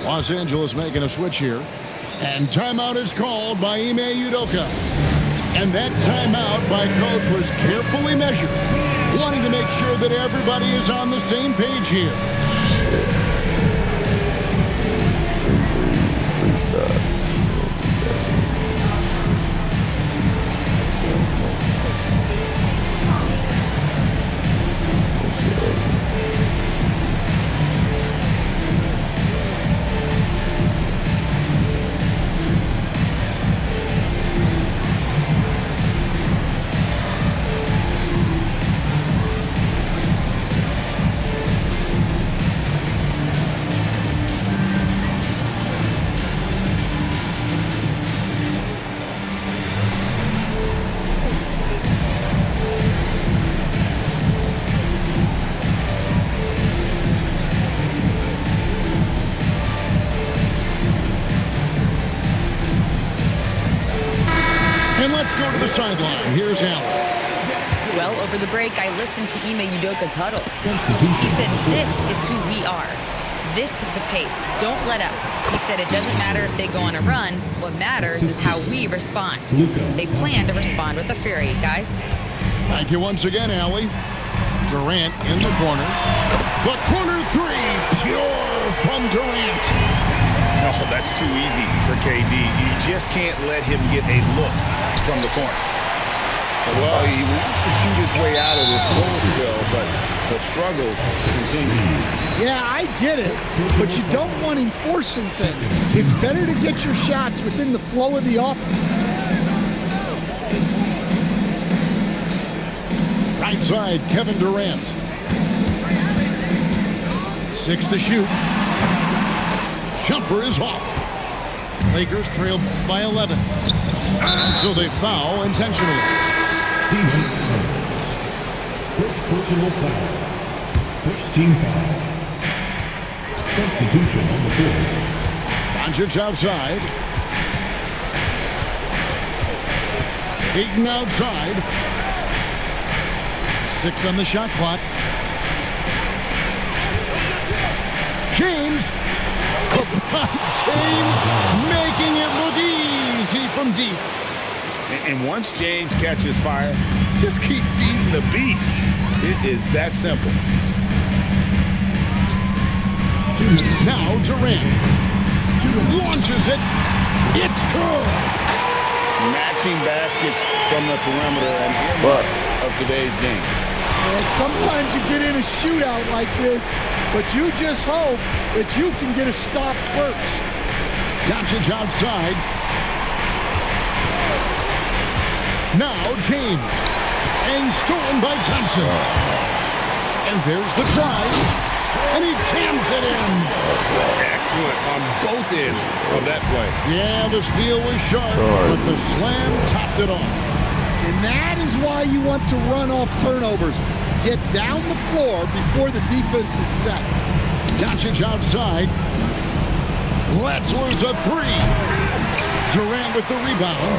[SPEAKER 5] Los Angeles making a switch here. And timeout is called by Ime Udoka. And that timeout by coach was carefully measured, wanting to make sure that everybody is on the same page here. Sideline. Here's Allen.
[SPEAKER 7] Well, over the break, I listened to Ime Udoka's huddle. He said, this is who we are. This is the pace. Don't let up. He said it doesn't matter if they go on a run. What matters is how we respond. They plan to respond with a fury, guys.
[SPEAKER 5] Thank you once again, Allie. Durant in the corner. The corner three, pure from Durant.
[SPEAKER 4] Oh, that's too easy for KD. You just can't let him get a look from the corner. Well, he wants to shoot his way out of this goal spill, but the struggles continue.
[SPEAKER 6] Yeah, I get it, but you don't want him forcing things. It's better to get your shots within the flow of the offense.
[SPEAKER 5] Right side, Kevin Durant. 6 to shoot. Jumper is off. Lakers trailed by 11. So they foul intentionally.
[SPEAKER 15] Steven first personal foul. First team foul. Substitution on the floor.
[SPEAKER 5] Doncic outside. Ayton outside. 6 on the shot clock. James. James making it look easy from deep.
[SPEAKER 4] And once James catches fire, just keep feeding the beast. It is that simple.
[SPEAKER 5] Now Durant launches it. It's good.
[SPEAKER 4] Matching baskets from the perimeter and inlet of today's game.
[SPEAKER 6] Sometimes you get in a shootout like this, but you just hope that you can get a stop first.
[SPEAKER 5] Doncic outside. Now James. And stolen by Thompson. And there's the try. And he jams it in.
[SPEAKER 4] Excellent on both ends of that play.
[SPEAKER 5] Yeah, the steal was sharp, but the slam topped it off.
[SPEAKER 6] And that is why you want to run off turnovers. Get down the floor before the defense is set.
[SPEAKER 5] Doncic outside. Let's lose a three. Durant with the rebound.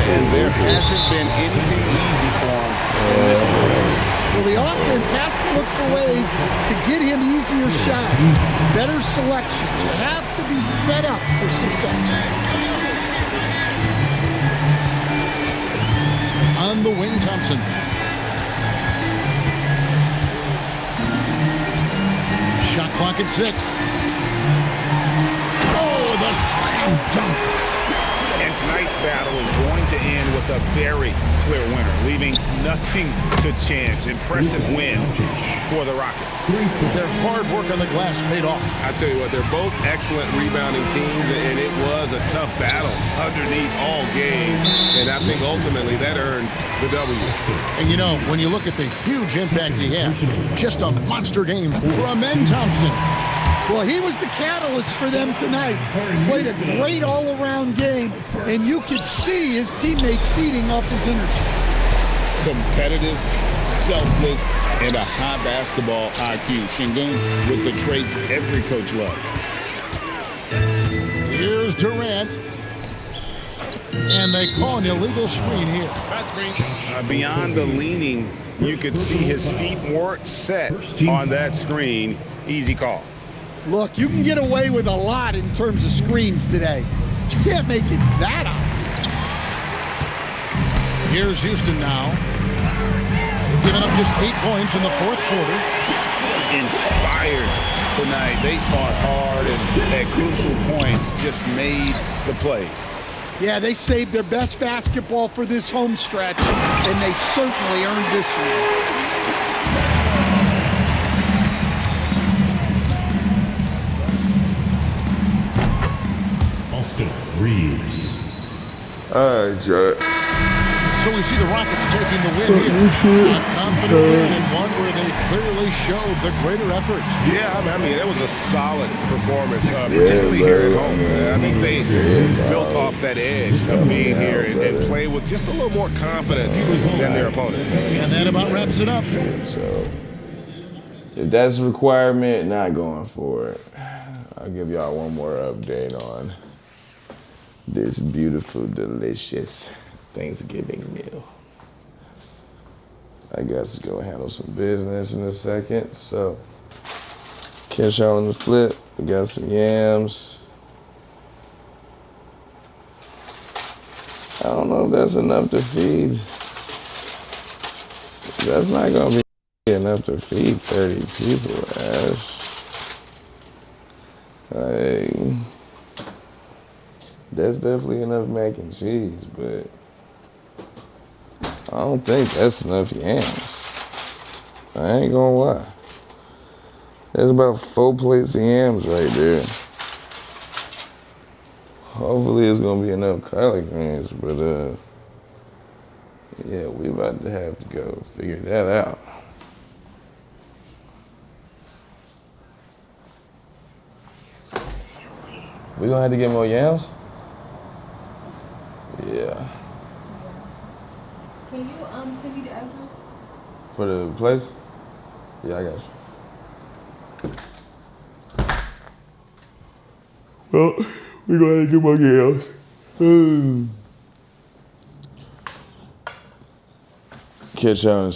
[SPEAKER 4] And there hasn't been anything easy for him in this play.
[SPEAKER 6] Well, the offense has to look for ways to get him easier shots, better selection. You have to be set up for success.
[SPEAKER 5] On the wing, Thompson. Shot clock at 6. Oh, the slam dunk.
[SPEAKER 4] And tonight's battle is going to end with a very clear winner, leaving nothing to chance. Impressive win for the Rockets.
[SPEAKER 5] Their hard work on the glass paid off.
[SPEAKER 11] I tell you what, they're both excellent rebounding teams, and it was a tough battle underneath all game. And I think ultimately that earned the W.
[SPEAKER 5] And you know, when you look at the huge impact he had, just a monster game from Ben Thompson.
[SPEAKER 6] Well, he was the catalyst for them tonight. Played a great all-around game, and you could see his teammates feeding off his energy.
[SPEAKER 9] competitive, selfless, and a high basketball IQ. Şengün with the traits every coach loves.
[SPEAKER 5] Here's Durant. And they call an illegal screen here.
[SPEAKER 4] Bad screen. Beyond the leaning, you could see his feet weren't set on that screen. Easy call.
[SPEAKER 6] Look, you can get away with a lot in terms of screens today. But you can't make it that obvious.
[SPEAKER 5] Here's Houston now. They've given up just 8 points in the fourth quarter.
[SPEAKER 4] Inspired tonight. They fought hard and at crucial points just made the plays.
[SPEAKER 6] Yeah, they saved their best basketball for this home stretch, and they certainly earned this one.
[SPEAKER 15] Austin Reeves.
[SPEAKER 1] All right, Jack.
[SPEAKER 5] So we see the Rockets taking the win here. A confident win and one where they clearly showed the greater effort.
[SPEAKER 11] Yeah, I mean, that was a solid performance, particularly here at home. I think they built off that edge of being here and play with just a little more confidence than their opponent.
[SPEAKER 5] And that about wraps it up.
[SPEAKER 1] So if that's a requirement, not going for it. I'll give y'all one more update on this beautiful, delicious Thanksgiving meal. I guess go handle some business in a second. So, catch y'all on the flip. We got some yams. I don't know if that's enough to feed. That's not gonna be enough to feed 30 people, Ash. That's definitely enough mac and cheese, but I don't think that's enough yams. I ain't gonna lie. There's about 4 plates of yams right there. Hopefully it's gonna be enough collard greens, but yeah, we about to have to go figure that out. We gonna have to get more yams? Yeah.
[SPEAKER 2] Can you send me the address?
[SPEAKER 1] For the place? Yeah, I got you. Well, we gonna have to get more yams. Catch y'all in a